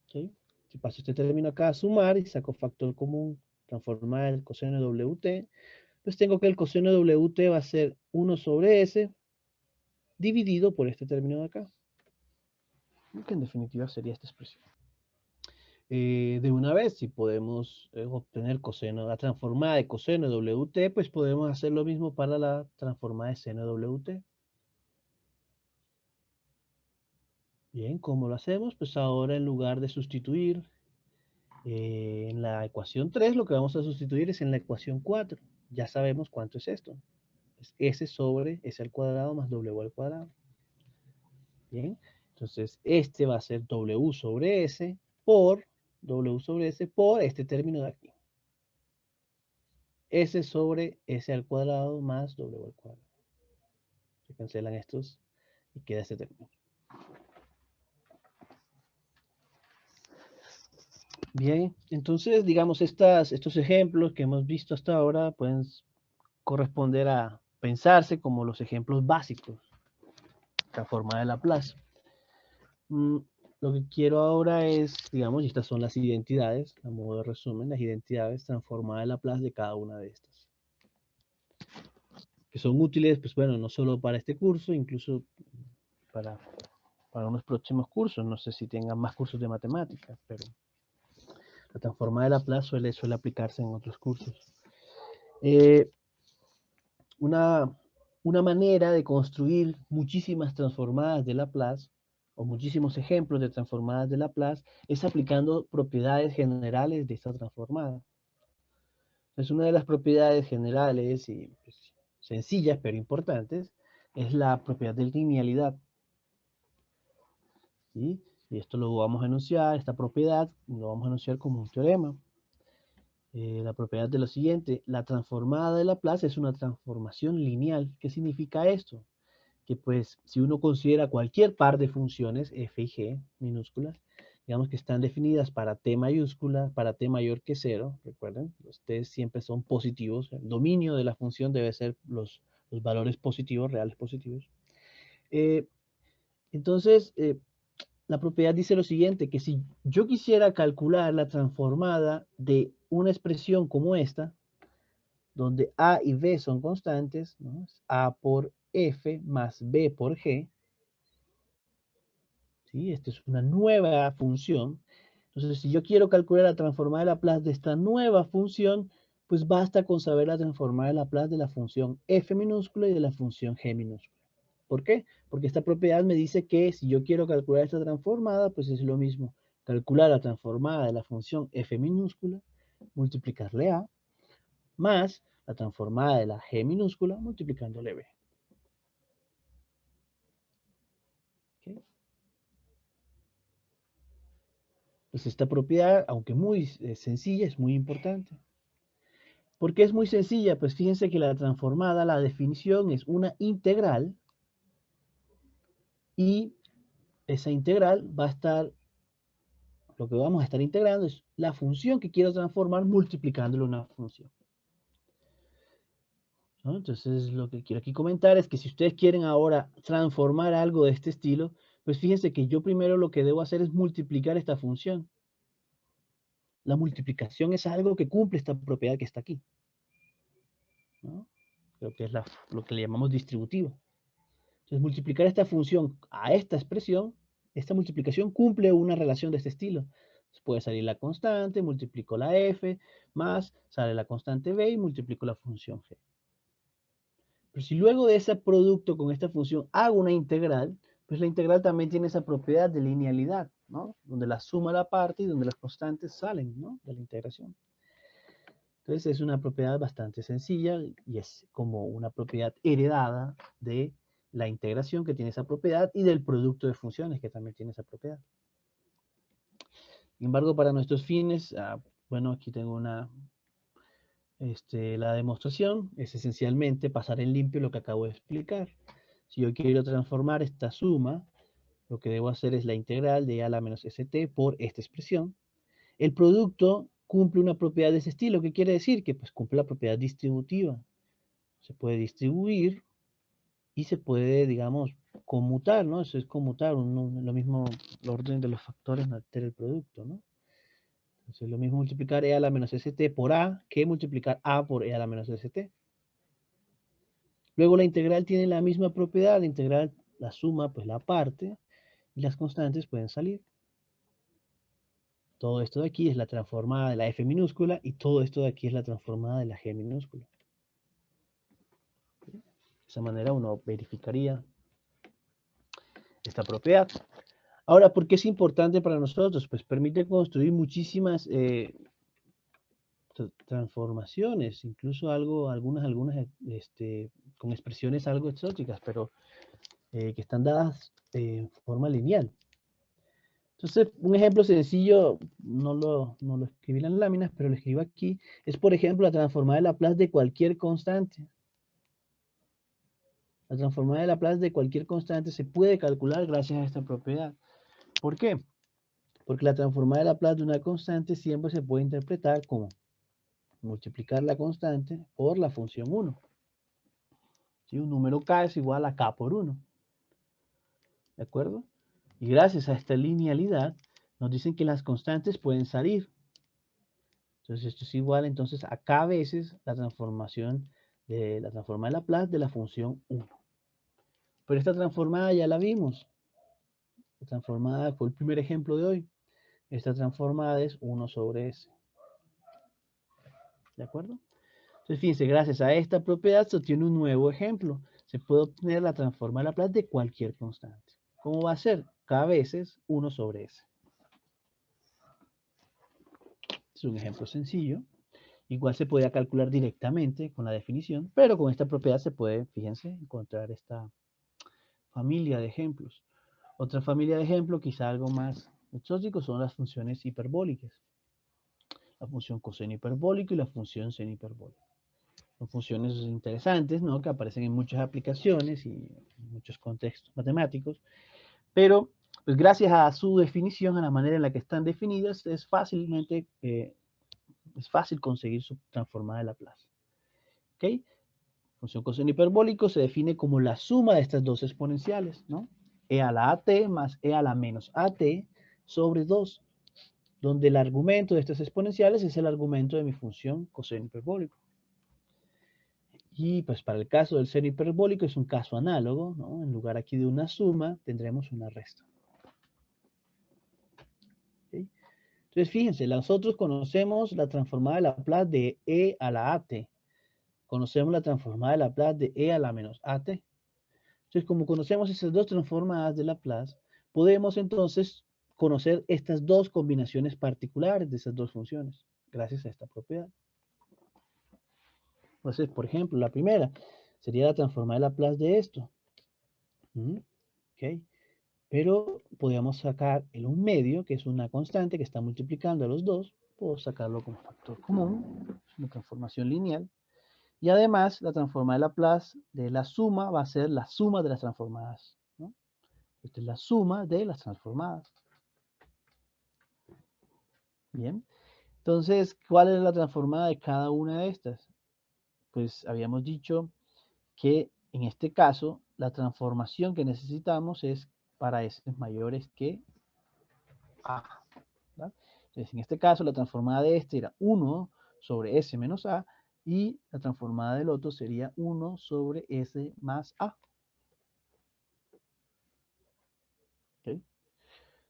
¿Okay? Si paso este término acá a sumar y saco factor común, transformada del coseno de WT, pues tengo que el coseno de WT va a ser 1 sobre S dividido por este término de acá, que en definitiva sería esta expresión. De una vez, si podemos obtener coseno, la transformada de coseno de WT, pues podemos hacer lo mismo para la transformada de seno de WT. Bien, ¿cómo lo hacemos? Pues ahora en lugar de sustituir en la ecuación 3, lo que vamos a sustituir es en la ecuación 4. Ya sabemos cuánto es esto. Es S sobre S al cuadrado más W al cuadrado. Bien, entonces este va a ser W sobre S por este término de aquí. S sobre S al cuadrado más W al cuadrado. Se cancelan estos y queda este término. Bien, entonces digamos estos ejemplos que hemos visto hasta ahora pueden corresponder a pensarse como los ejemplos básicos, transformada de Laplace. Lo que quiero ahora es, digamos, y estas son las identidades, a modo de resumen, las identidades transformadas de Laplace de cada una de estas. que son útiles, pues bueno, no solo para este curso, incluso para unos próximos cursos. No sé si tengan más cursos de matemáticas, pero la transformada de Laplace suele aplicarse en otros cursos. Una manera de construir muchísimas transformadas de Laplace, o muchísimos ejemplos de transformadas de Laplace, es aplicando propiedades generales de esta transformada. Entonces, una de las propiedades generales y pues, sencillas pero importantes es la propiedad de linealidad. ¿Sí? Y esto lo vamos a enunciar, esta propiedad lo vamos a enunciar como un teorema. La propiedad de lo siguiente: la transformada de Laplace es una transformación lineal. ¿Qué significa esto? Que pues si uno considera cualquier par de funciones f y g minúsculas, digamos que están definidas para t mayúscula, para t mayor que 0, recuerden, los t siempre son positivos, el dominio de la función debe ser los valores positivos, reales positivos. Entonces, la propiedad dice lo siguiente, que si yo quisiera calcular la transformada de una expresión como esta, donde a y b son constantes, ¿no? A por f más b por g, ¿sí? Esta es una nueva función. Entonces, si yo quiero calcular la transformada de Laplace de esta nueva función, pues basta con saber la transformada de Laplace de la función f minúscula y de la función g minúscula. ¿Por qué? Porque esta propiedad me dice que si yo quiero calcular esta transformada, pues es lo mismo calcular la transformada de la función f minúscula, multiplicarle a, más la transformada de la g minúscula, multiplicándole b. ¿Okay? Pues esta propiedad, aunque muy sencilla, es muy importante. ¿Por qué es muy sencilla? Pues fíjense que la transformada, la definición es una integral y esa integral va a estar, lo que vamos a estar integrando es la función que quiero transformar multiplicándole una función. ¿No? Entonces lo que quiero aquí comentar es que si ustedes quieren ahora transformar algo de este estilo, pues fíjense que yo primero lo que debo hacer es multiplicar esta función. La multiplicación es algo que cumple esta propiedad que está aquí, ¿no? Creo que es lo que le llamamos distributiva. Entonces, multiplicar esta función a esta expresión, esta multiplicación cumple una relación de este estilo. Entonces, puede salir la constante, multiplico la f, más sale la constante b y multiplico la función g. Pero si luego de ese producto con esta función hago una integral, pues la integral también tiene esa propiedad de linealidad, ¿no? Donde la suma la parte y donde las constantes salen, ¿no? De la integración. Entonces es una propiedad bastante sencilla y es como una propiedad heredada de la integración que tiene esa propiedad y del producto de funciones que también tiene esa propiedad. Sin embargo, para nuestros fines, bueno, aquí tengo la demostración, es esencialmente pasar en limpio lo que acabo de explicar. Si yo quiero transformar esta suma, lo que debo hacer es la integral de a a la menos st por esta expresión. El producto cumple una propiedad de ese estilo. ¿Qué quiere decir? Que pues cumple la propiedad distributiva. Se puede distribuir y se puede, digamos, conmutar, ¿no? Eso es conmutar, lo mismo, el orden de los factores no altera el producto, ¿no? Entonces, lo mismo multiplicar e a la menos st por a que multiplicar a por e a la menos st. Luego la integral tiene la misma propiedad, la integral, la suma, pues la parte, y las constantes pueden salir. Todo esto de aquí es la transformada de la f minúscula y todo esto de aquí es la transformada de la g minúscula. De esa manera uno verificaría esta propiedad. Ahora, ¿por qué es importante para nosotros? Pues permite construir muchísimas transformaciones, incluso algunas con expresiones algo exóticas, pero que están dadas en forma lineal. Entonces, un ejemplo sencillo, no lo escribí en las láminas, pero lo escribo aquí, es por ejemplo la transformada de Laplace de cualquier constante. La transformada de Laplace de cualquier constante se puede calcular gracias a esta propiedad. ¿Por qué? Porque la transformada de Laplace de una constante siempre se puede interpretar como multiplicar la constante por la función 1. ¿Sí? Un número k es igual a k por 1. ¿De acuerdo? Y gracias a esta linealidad nos dicen que las constantes pueden salir. Entonces esto es igual entonces a k veces la transformación de la transformada de Laplace de la función 1. Pero esta transformada ya la vimos. La transformada fue el primer ejemplo de hoy. Esta transformada es 1 sobre S. ¿De acuerdo? Entonces, fíjense, gracias a esta propiedad se obtiene un nuevo ejemplo. Se puede obtener la transformada de Laplace de cualquier constante. ¿Cómo va a ser? K veces 1 sobre S. Es un ejemplo sencillo. Igual se podría calcular directamente con la definición, pero con esta propiedad se puede, fíjense, encontrar esta familia de ejemplos. Otra familia de ejemplos, quizá algo más exótico, son las funciones hiperbólicas. La función coseno hiperbólico y la función seno hiperbólico. Son funciones interesantes, ¿no? Que aparecen en muchas aplicaciones y en muchos contextos matemáticos, pero pues gracias a su definición, a la manera en la que están definidas, es fácil conseguir su transformada de Laplace. ¿Ok? Función coseno hiperbólico se define como la suma de estas dos exponenciales, ¿no? E a la at más e a la menos at sobre 2, donde el argumento de estas exponenciales es el argumento de mi función coseno hiperbólico. Y pues para el caso del seno hiperbólico es un caso análogo, ¿no? En lugar aquí de una suma, tendremos una resta. ¿Okay? Entonces fíjense, nosotros conocemos la transformada de Laplace de e a la at. Conocemos la transformada de Laplace de e a la menos at. Entonces, como conocemos esas dos transformadas de Laplace, podemos entonces conocer estas dos combinaciones particulares de esas dos funciones, gracias a esta propiedad. Entonces, por ejemplo, la primera sería la transformada de Laplace de esto. ¿Okay? Pero podríamos sacar el 1 medio, que es una constante que está multiplicando a los dos. Puedo sacarlo como factor común, es una transformación lineal. Y además, la transformada de Laplace de la suma va a ser la suma de las transformadas, ¿no? Esta es la suma de las transformadas. Bien. Entonces, ¿cuál es la transformada de cada una de estas? Pues habíamos dicho que en este caso, la transformación que necesitamos es para S mayores que A. ¿Verdad? Entonces, en este caso, la transformada de este era 1 sobre S menos A y la transformada del otro sería 1 sobre S más A. ¿Okay?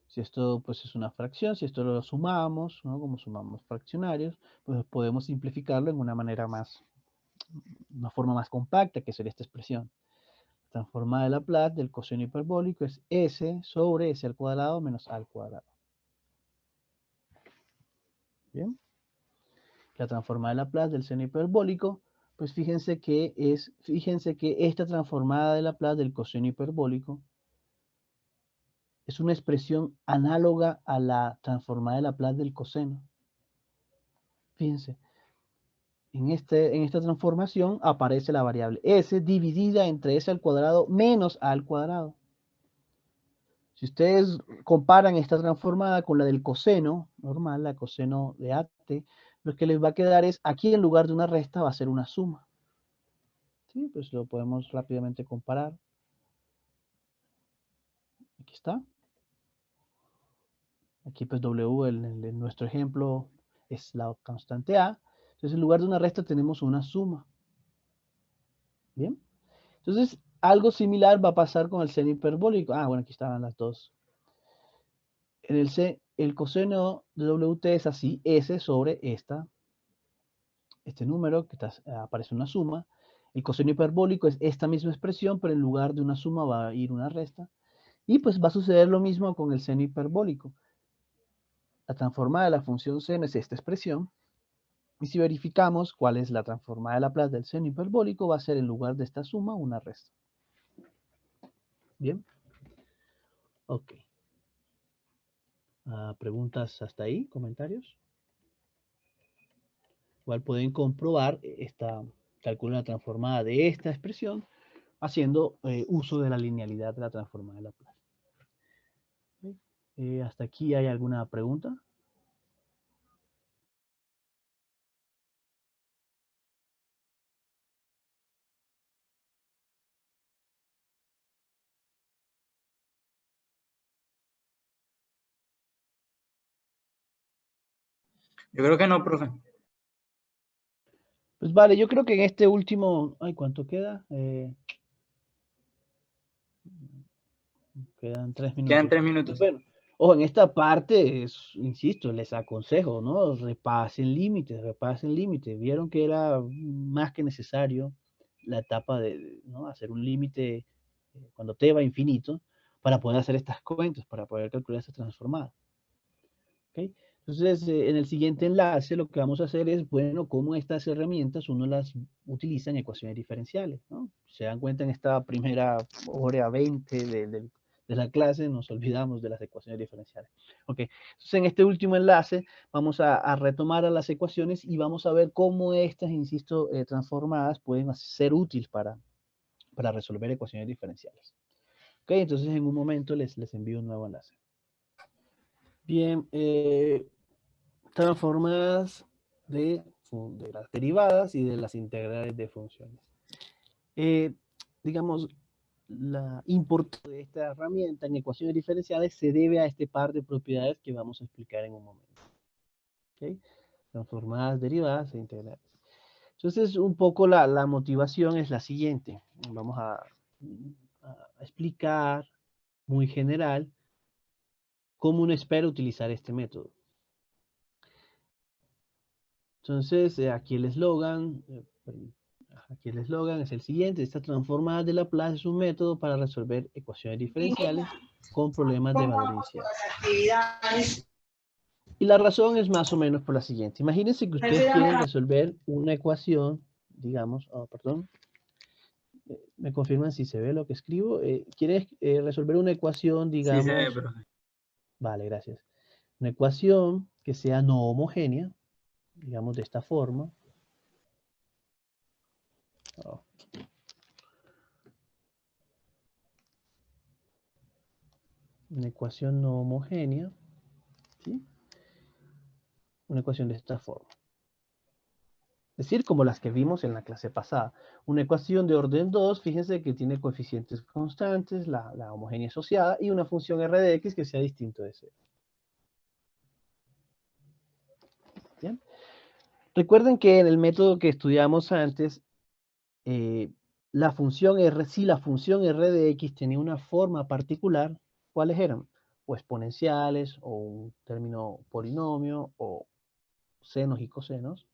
Si esto pues es una fracción, si esto lo sumamos, ¿no? Como sumamos fraccionarios, pues podemos simplificarlo en una forma más compacta, que sería esta expresión. La transformada de Laplace del coseno hiperbólico es S sobre S al cuadrado menos A al cuadrado. Bien. La transformada de Laplace del seno hiperbólico, pues fíjense que esta transformada de Laplace del coseno hiperbólico es una expresión análoga a la transformada de Laplace del coseno. Fíjense, en esta transformación aparece la variable s dividida entre s al cuadrado menos a al cuadrado. Si ustedes comparan esta transformada con la del coseno normal, la coseno de at, lo que les va a quedar es, aquí en lugar de una resta va a ser una suma. ¿Sí? Pues lo podemos rápidamente comparar. Aquí está. Aquí pues W, en nuestro ejemplo, es la constante A. Entonces en lugar de una resta tenemos una suma. ¿Bien? Entonces algo similar va a pasar con el seno hiperbólico. Ah, bueno, aquí estaban las dos. En el coseno de WT es así, S sobre este número, que aparece una suma. El coseno hiperbólico es esta misma expresión, pero en lugar de una suma va a ir una resta. Y pues va a suceder lo mismo con el seno hiperbólico. La transformada de la función seno es esta expresión. Y si verificamos cuál es la transformada de Laplace del seno hiperbólico, va a ser en lugar de esta suma una resta. ¿Bien? Ok. ¿Preguntas hasta ahí? ¿Comentarios? Igual pueden comprobar calcular la transformada de esta expresión haciendo uso de la linealidad de la transformada de Laplace. ¿Okay? ¿Hasta aquí hay alguna pregunta? Yo creo que no, profe. Pues vale, yo creo que en este último, ay, ¿cuánto queda? Quedan 3 Quedan minutos. 3 minutos. Bueno, ojo, en esta parte, insisto, les aconsejo, ¿no? Repasen límites. Vieron que era más que necesario la etapa de, ¿no? Hacer un límite cuando t va a infinito para poder hacer estas cuentas, para poder calcular esta transformada. ¿Ok? Entonces, en el siguiente enlace lo que vamos a hacer es, bueno, cómo estas herramientas uno las utiliza en ecuaciones diferenciales, ¿no? Se dan cuenta en esta primera hora 20 de la clase, nos olvidamos de las ecuaciones diferenciales. Ok, entonces en este último enlace vamos a retomar a las ecuaciones y vamos a ver cómo estas, insisto, transformadas pueden ser útiles para resolver ecuaciones diferenciales. Ok, entonces en un momento les envío un nuevo enlace. Bien, transformadas de las derivadas y de las integrales de funciones. Digamos, la importancia de esta herramienta en ecuaciones diferenciales se debe a este par de propiedades que vamos a explicar en un momento. ¿Okay? Transformadas, derivadas e integrales. Entonces, un poco la motivación es la siguiente. Vamos a explicar muy general cómo uno espera utilizar este método. Entonces, aquí el eslogan es el siguiente. Esta transformada de Laplace es un método para resolver ecuaciones diferenciales con problemas de valor inicial. Y la razón es más o menos por la siguiente. Imagínense que ustedes quieren resolver una ecuación, digamos, perdón, me confirman si se ve lo que escribo. Quieren resolver una ecuación, Sí, se ve, digamos, profe. vale, gracias. Una ecuación que sea no homogénea, digamos de esta forma. Oh. Una ecuación no homogénea, ¿sí? Una ecuación de esta forma. Es decir, como las que vimos en la clase pasada. Una ecuación de orden 2, fíjense que tiene coeficientes constantes, la homogénea asociada, y una función r de x que sea distinto de 0. ¿Bien? Recuerden que en el método que estudiamos antes, la función r, si la función r de x tenía una forma particular, ¿cuáles eran? O exponenciales, o un término polinomio, o senos y cosenos,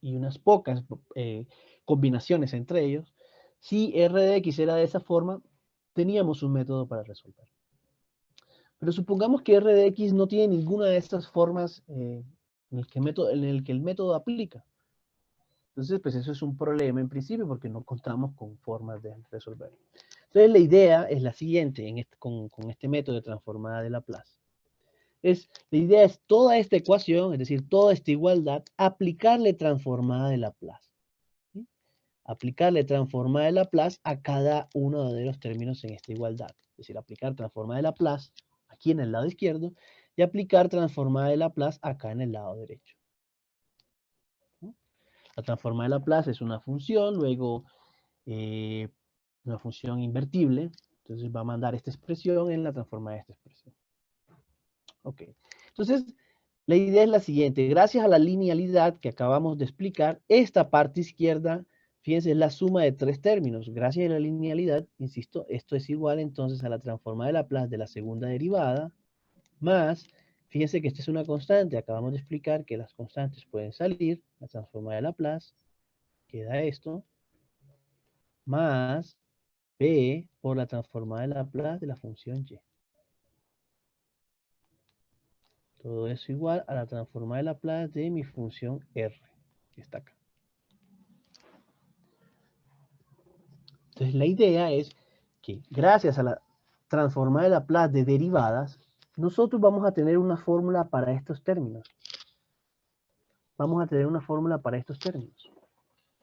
y unas pocas combinaciones entre ellos. Si r de x era de esa forma, teníamos un método para resolver. Pero supongamos que r de x no tiene ninguna de estas formas en el que el método aplica. Entonces, pues eso es un problema en principio porque no contamos con formas de resolverlo. Entonces, la idea es la siguiente con este método de transformada de Laplace. La idea es toda esta ecuación, es decir, toda esta igualdad, aplicarle transformada de Laplace. ¿Sí? Aplicarle transformada de Laplace a cada uno de los términos en esta igualdad. Es decir, aplicar transformada de Laplace aquí en el lado izquierdo y aplicar transformada de Laplace acá en el lado derecho. La transformada de Laplace es una función, luego una función invertible, entonces va a mandar esta expresión en la transformada de esta expresión. Ok, entonces la idea es la siguiente, gracias a la linealidad que acabamos de explicar, esta parte izquierda, fíjense, es la suma de tres términos, gracias a la linealidad, insisto, esto es igual entonces a la transformada de Laplace de la segunda derivada, más, fíjense que esta es una constante, acabamos de explicar que las constantes pueden salir, la transformada de Laplace, queda esto, más b por la transformada de Laplace de la función y. Todo eso igual a la transformada de Laplace de mi función r, que está acá. Entonces la idea es que gracias a la transformada de Laplace de derivadas, nosotros vamos a tener una fórmula para estos términos. Vamos a tener una fórmula para estos términos.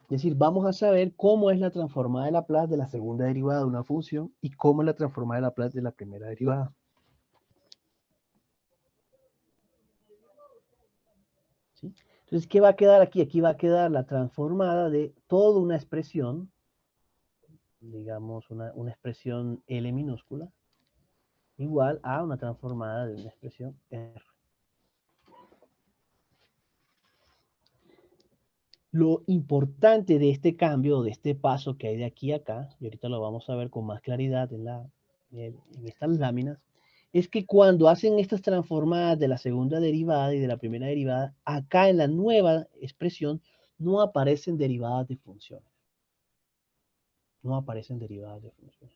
Es decir, vamos a saber cómo es la transformada de Laplace de la segunda derivada de una función y cómo es la transformada de Laplace de la primera derivada. ¿Sí? Entonces, ¿qué va a quedar aquí? Aquí va a quedar la transformada de toda una expresión, digamos una expresión L minúscula, igual a una transformada de una expresión R. Lo importante de este cambio, de este paso que hay de aquí a acá, y ahorita lo vamos a ver con más claridad en estas láminas, es que cuando hacen estas transformadas de la segunda derivada y de la primera derivada, acá en la nueva expresión no aparecen derivadas de funciones. No aparecen derivadas de funciones.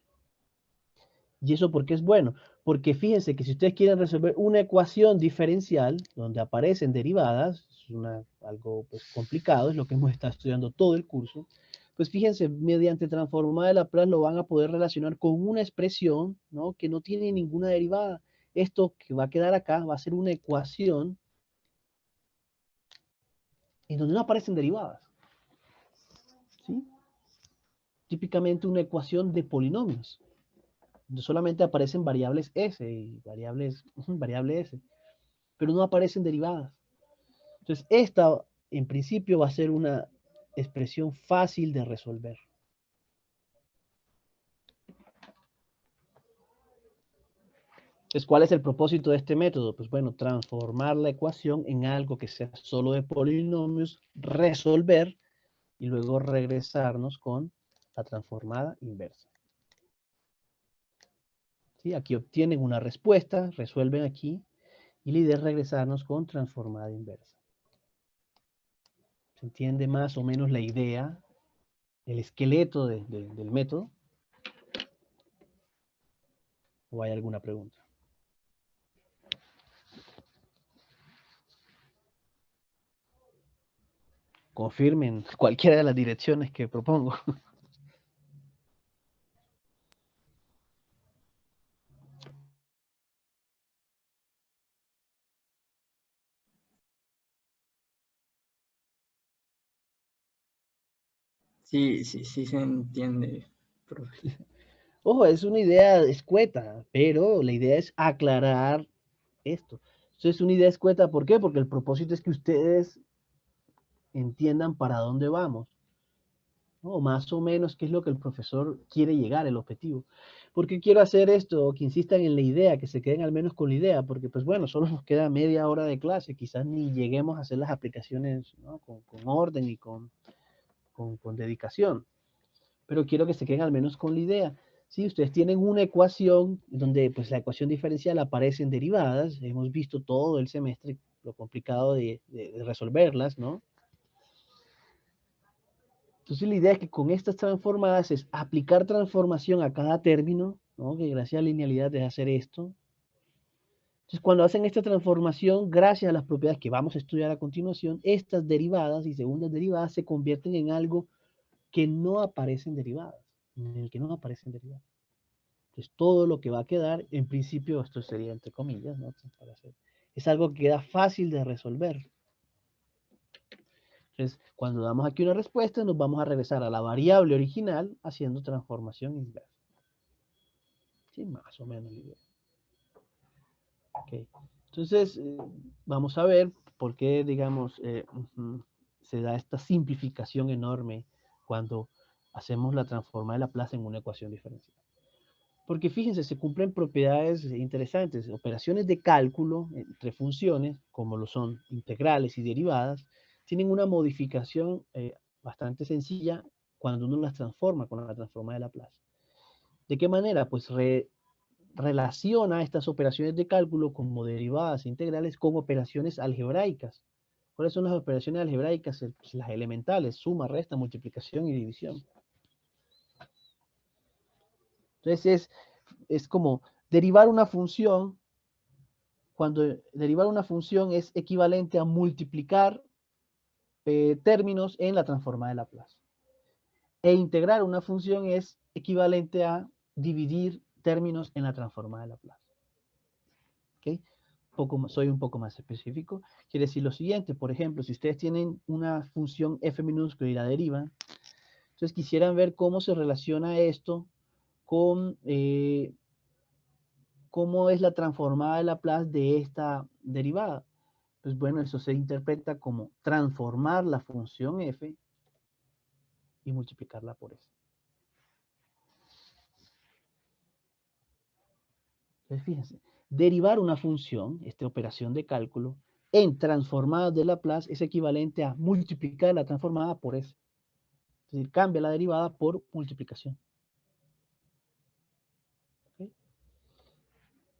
¿Y eso por qué es bueno? Porque fíjense que si ustedes quieren resolver una ecuación diferencial donde aparecen derivadas, es algo pues, complicado, es lo que hemos estado estudiando todo el curso, pues fíjense, mediante transformada de Laplace lo van a poder relacionar con una expresión, ¿no?, que no tiene ninguna derivada. Esto que va a quedar acá va a ser una ecuación en donde no aparecen derivadas, ¿sí? Típicamente una ecuación de polinomios, donde solamente aparecen variables s y variable s, pero no aparecen derivadas. Entonces, esta en principio va a ser una expresión fácil de resolver. Entonces, ¿cuál es el propósito de este método? Pues bueno, transformar la ecuación en algo que sea solo de polinomios, resolver y luego regresarnos con la transformada inversa. ¿Sí? Aquí obtienen una respuesta, resuelven aquí, y la idea es regresarnos con transformada inversa. ¿Se entiende más o menos la idea, el esqueleto del método? ¿O hay alguna pregunta? Confirmen cualquiera de las direcciones que propongo. Sí, sí, sí se entiende, profe. Ojo, es una idea escueta, pero la idea es aclarar esto. Esto es una idea escueta, ¿por qué? Porque el propósito es que ustedes entiendan para dónde vamos, ¿no? O más o menos qué es lo que el profesor quiere llegar, el objetivo. ¿Por qué quiero hacer esto? Que insistan en la idea, que se queden al menos con la idea, porque pues bueno, solo nos queda media hora de clase, quizás ni lleguemos a hacer las aplicaciones, ¿no?, con orden y con dedicación. Pero quiero que se queden al menos con la idea. Si ustedes tienen una ecuación donde pues la ecuación diferencial aparece en derivadas, hemos visto todo el semestre lo complicado de resolverlas, ¿no? Entonces la idea es que con estas transformadas es aplicar transformación a cada término, ¿no?, que gracias a la linealidad es hacer esto. Entonces cuando hacen esta transformación, gracias a las propiedades que vamos a estudiar a continuación, estas derivadas y segundas derivadas se convierten en algo que no aparecen derivadas, en el que no aparecen derivadas. Entonces, todo lo que va a quedar, en principio, esto sería entre comillas, ¿no?, es algo que queda fácil de resolver. Entonces, cuando damos aquí una respuesta, nos vamos a regresar a la variable original haciendo transformación inversa. Sí, más o menos la idea. Okay. Entonces, vamos a ver por qué, digamos, se da esta simplificación enorme cuando hacemos la transformada de Laplace en una ecuación diferencial. Porque fíjense, se cumplen propiedades interesantes. Operaciones de cálculo entre funciones, como lo son integrales y derivadas, tienen una modificación bastante sencilla cuando uno las transforma con la transforma de Laplace. ¿De qué manera? Pues relaciona estas operaciones de cálculo como derivadas e integrales con operaciones algebraicas. ¿Cuáles son las operaciones algebraicas? Pues las elementales, suma, resta, multiplicación y división. Entonces es como derivar una función, cuando derivar una función es equivalente a multiplicar términos en la transformada de Laplace. E integrar una función es equivalente a dividir términos en la transformada de Laplace. ¿Okay? Soy un poco más específico. Quiere decir lo siguiente, por ejemplo, si ustedes tienen una función f minúscula y la derivan, entonces quisieran ver cómo se relaciona esto con cómo es la transformada de Laplace de esta derivada. Pues bueno, eso se interpreta como transformar la función f y multiplicarla por s. Entonces fíjense, derivar una función, esta operación de cálculo, en transformadas de Laplace es equivalente a multiplicar la transformada por S. Es decir, cambia la derivada por multiplicación. ¿Okay?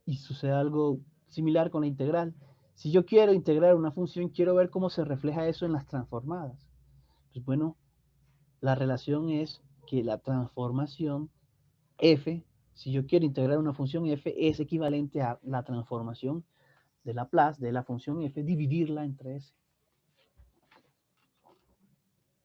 Y sucede algo similar con la integral. Si yo quiero integrar una función, quiero ver cómo se refleja eso en las transformadas. Pues bueno, la relación es que la transformación f, si yo quiero integrar una función f, es equivalente a la transformación de Laplace de la función f, dividirla entre s.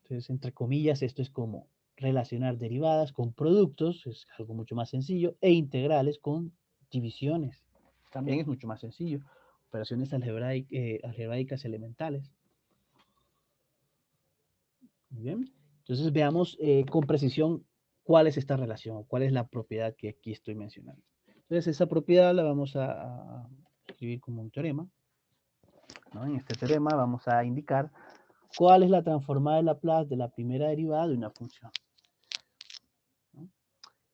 Entonces, entre comillas, esto es como relacionar derivadas con productos, es algo mucho más sencillo, e integrales con divisiones. También es mucho más sencillo. Operaciones algebraicas elementales. Muy bien. Entonces veamos con precisión cuál es esta relación, cuál es la propiedad que aquí estoy mencionando. Entonces esa propiedad la vamos a escribir como un teorema, ¿no? En este teorema vamos a indicar cuál es la transformada de Laplace de la primera derivada de una función. ¿No?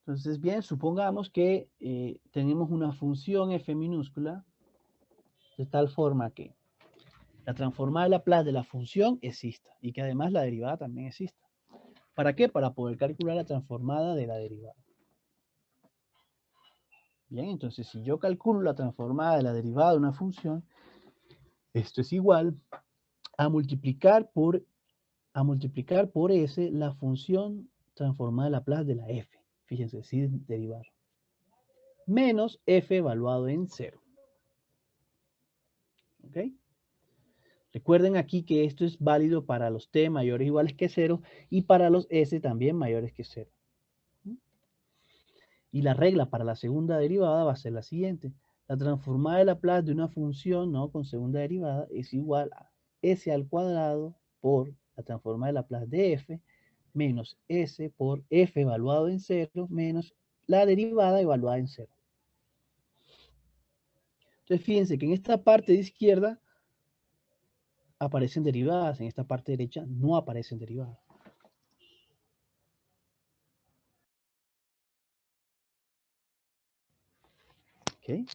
Entonces, bien, supongamos que tenemos una función f minúscula de tal forma que la transformada de Laplace de la función exista y que además la derivada también exista. ¿Para qué? Para poder calcular la transformada de la derivada. Bien, entonces si yo calculo la transformada de la derivada de una función, esto es igual a multiplicar por S la función transformada de Laplace de la f. Fíjense, sin derivar. Menos f evaluado en 0. ¿Ok? Recuerden aquí que esto es válido para los t mayores o iguales que 0 y para los s también mayores que 0. Y la regla para la segunda derivada va a ser la siguiente. La transformada de Laplace de una función, ¿no?, con segunda derivada es igual a s al cuadrado por la transformada de Laplace de f menos s por f evaluado en 0 menos la derivada evaluada en 0. Entonces fíjense que en esta parte de izquierda aparecen derivadas, en esta parte derecha no aparecen derivadas. ¿Okay?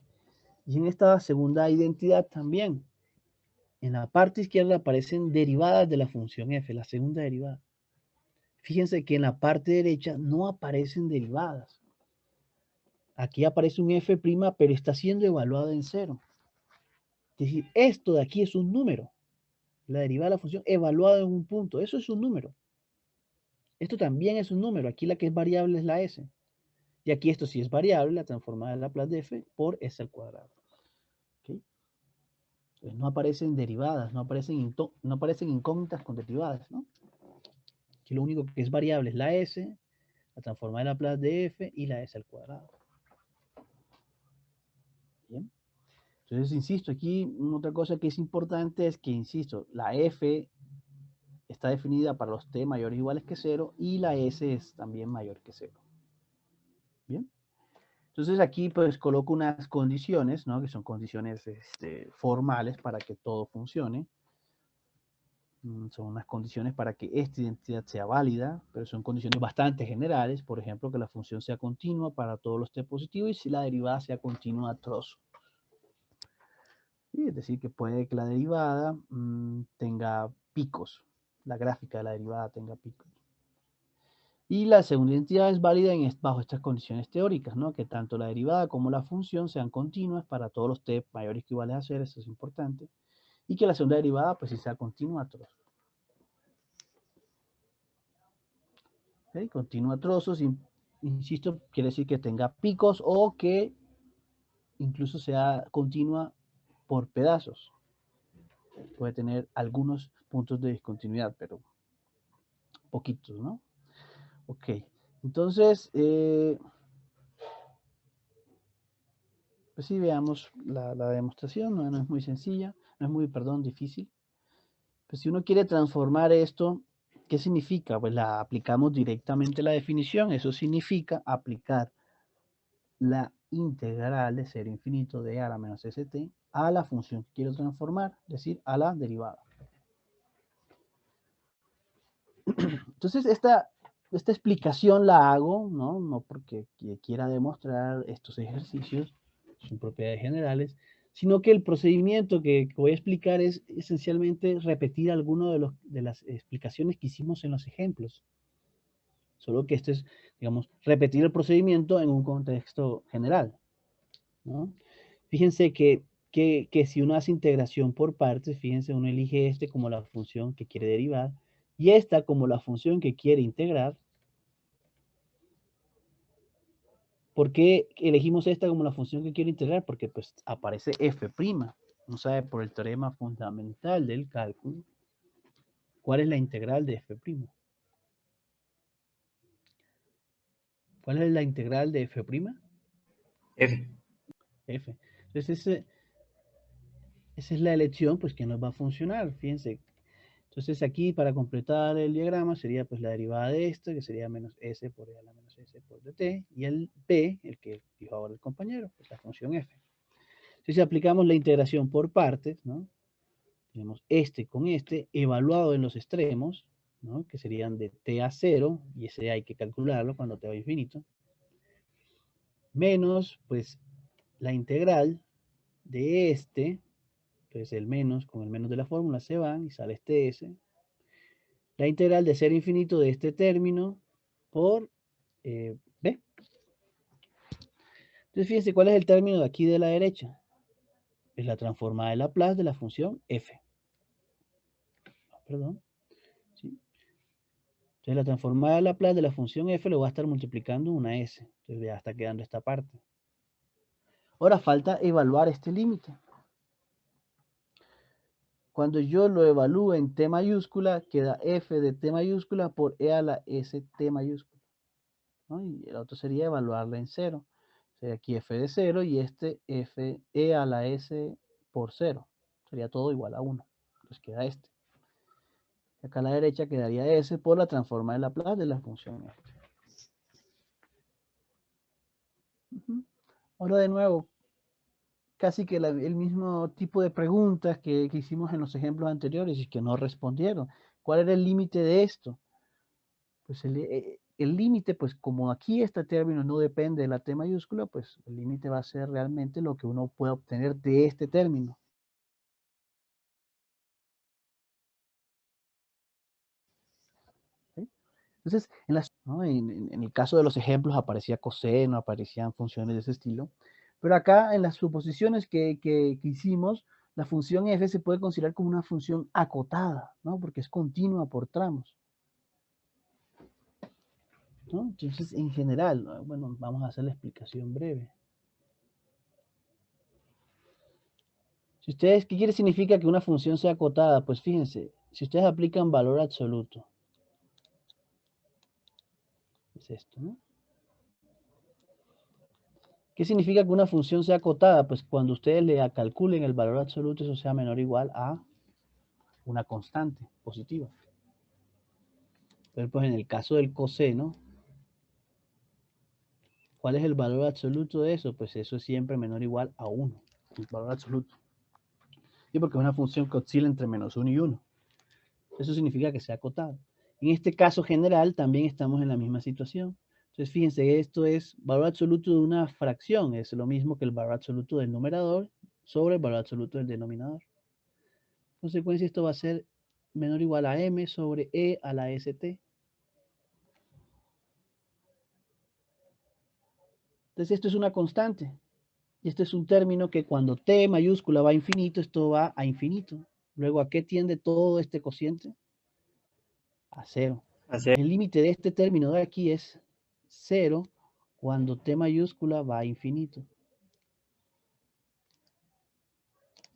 Y en esta segunda identidad también, en la parte izquierda aparecen derivadas de la función f, la segunda derivada. Fíjense que en la parte derecha no aparecen derivadas. Aquí aparece un f', pero está siendo evaluado en 0. Es decir, esto de aquí es un número. La derivada de la función evaluada en un punto. Eso es un número. Esto también es un número. Aquí la que es variable es la s. Y aquí esto sí es variable, la transformada de Laplace de f por s al cuadrado. ¿Okay? Entonces no aparecen derivadas, no aparecen incógnitas con derivadas, ¿no? Aquí lo único que es variable es la s, la transformada de Laplace de f y la s al cuadrado. Bien. Entonces, insisto, aquí otra cosa que es importante es que, insisto, la f está definida para los t mayores o iguales que 0 y la s es también mayor que 0. Bien. Entonces aquí pues coloco unas condiciones, ¿no?, que son condiciones formales para que todo funcione. Son unas condiciones para que esta identidad sea válida, pero son condiciones bastante generales. Por ejemplo, que la función sea continua para todos los t positivos y si la derivada sea continua a trozo. ¿Sí? Es decir, que puede que la derivada tenga picos. La gráfica de la derivada tenga picos. Y la segunda identidad es válida bajo estas condiciones teóricas, ¿no? Que tanto la derivada como la función sean continuas para todos los t mayores que iguales a 0, eso es importante. Y que la segunda derivada, pues sí sea continua a trozos. ¿Okay? Continua a trozos, insisto, quiere decir que tenga picos o que incluso sea continua por pedazos. Puede tener algunos puntos de discontinuidad, pero poquitos, ¿no? Ok, entonces, pues sí, veamos la demostración, no es muy sencilla, no es muy, difícil. Pues si uno quiere transformar esto, ¿qué significa? Pues la aplicamos directamente la definición, eso significa aplicar la integral de 0 a infinito de a la menos st a la función que quiero transformar, es decir, a la derivada. Entonces, esta explicación la hago, no porque quiera demostrar estos ejercicios, son propiedades generales, sino que el procedimiento que voy a explicar es esencialmente repetir alguno de las explicaciones que hicimos en los ejemplos. Solo que esto es, digamos, repetir el procedimiento en un contexto general, ¿no? Fíjense que si uno hace integración por partes, fíjense, uno elige este como la función que quiere derivar y esta como la función que quiere integrar. ¿Por qué elegimos esta como la función que quiere integrar? Porque pues aparece f'. Uno sabe por el teorema fundamental del cálculo cuál es la integral de f'. ¿Cuál es la integral de f'? F. F. Entonces esa es la elección pues que nos va a funcionar, fíjense. Entonces aquí para completar el diagrama sería pues la derivada de esto, que sería menos s por e a la menos s por dt, y el p, el que dijo ahora el compañero, pues la función f. Entonces si aplicamos la integración por partes, ¿no? Tenemos este con este, evaluado en los extremos, ¿no? Que serían de t a 0, y ese hay que calcularlo cuando t va a infinito, menos pues la integral de este, entonces el menos con el menos de la fórmula se van y sale este s, la integral de 0 a infinito de este término por b. Entonces fíjense cuál es el término de aquí de la derecha. Es la transformada de Laplace de la función f. Perdón. ¿Sí? Entonces la transformada de Laplace de la función f lo va a estar multiplicando una s. Entonces ya está quedando esta parte. Ahora falta evaluar este límite. Cuando yo lo evalúo en t mayúscula, queda f de t mayúscula por e a la s t mayúscula, ¿no? Y el otro sería evaluarla en 0. Sería aquí f de 0 y este f e a la s por 0. Sería todo igual a 1. Entonces queda este. Acá a la derecha quedaría s por la transformada de Laplace de la función f. Ahora de nuevo, casi que el mismo tipo de preguntas que hicimos en los ejemplos anteriores y que no respondieron. ¿Cuál era el límite de esto? Pues el límite, pues como aquí este término no depende de la t mayúscula, pues el límite va a ser realmente lo que uno puede obtener de este término. ¿Sí? Entonces, ¿no? en el caso de los ejemplos aparecía coseno, aparecían funciones de ese estilo, pero acá en las suposiciones que hicimos, la función f se puede considerar como una función acotada, ¿no? Porque es continua por tramos, ¿no? Entonces, en general, bueno, vamos a hacer la explicación breve. Si ustedes, ¿qué significa que una función sea acotada? Pues fíjense, si ustedes aplican valor absoluto, es esto, ¿no? ¿Qué significa que una función sea acotada? Pues cuando ustedes le calculen el valor absoluto, eso sea menor o igual a una constante positiva. Pero pues en el caso del coseno, ¿cuál es el valor absoluto de eso? Pues eso es siempre menor o igual a 1, el valor absoluto. Y porque es una función que oscila entre menos 1 y 1. Eso significa que sea acotada. En este caso general también estamos en la misma situación. Entonces fíjense, esto es valor absoluto de una fracción, es lo mismo que el valor absoluto del numerador sobre el valor absoluto del denominador. En consecuencia, esto va a ser menor o igual a m sobre e a la st. Entonces esto es una constante. Y este es un término que cuando t mayúscula va a infinito, esto va a infinito. Luego, ¿a qué tiende todo este cociente? A 0. Así es. El límite de este término de aquí es 0 cuando t mayúscula va a infinito.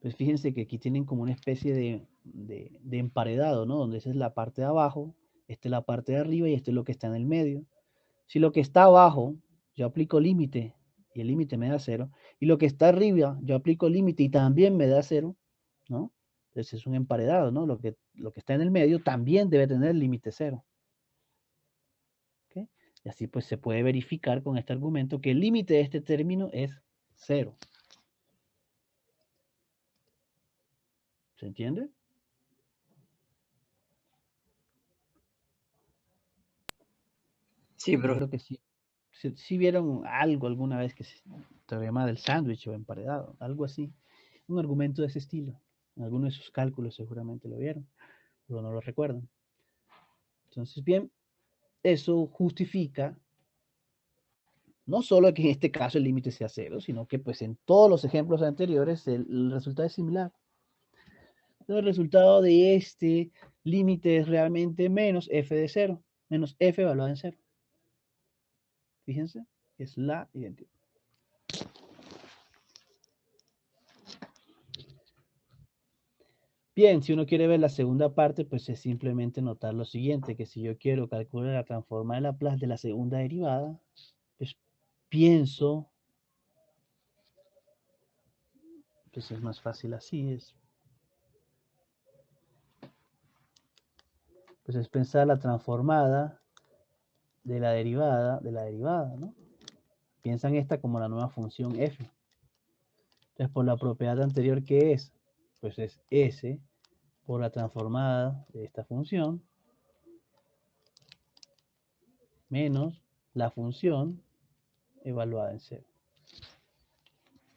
Pues fíjense que aquí tienen como una especie de emparedado, ¿no? Donde esa es la parte de abajo, esta es la parte de arriba y esto es lo que está en el medio. Si lo que está abajo, yo aplico límite y el límite me da 0, y lo que está arriba, yo aplico límite y también me da 0, ¿no? Entonces es un emparedado, ¿no? Lo que está en el medio también debe tener límite 0. ¿Okay? Y así pues se puede verificar con este argumento que el límite de este término es 0. ¿Se entiende? Sí, Yo profe. creo que sí. Si vieron algo alguna vez que es teorema del sándwich o emparedado, algo así. Un argumento de ese estilo. En alguno de sus cálculos seguramente lo vieron, pero no lo recuerdan. Entonces, bien, eso justifica no solo que en este caso el límite sea 0, sino que pues en todos los ejemplos anteriores el resultado es similar. El resultado de este límite es realmente menos f de 0, menos f evaluada en 0. Fíjense, es la identidad. Bien, si uno quiere ver la segunda parte, pues es simplemente notar lo siguiente, que si yo quiero calcular la transformada de Laplace de la segunda derivada, pues pienso, pues es más fácil así, pues es pensar la transformada de la derivada, ¿no? Piensan esta como la nueva función f. Entonces, por la propiedad anterior, ¿qué es? Pues es s por la transformada de esta función menos la función evaluada en 0.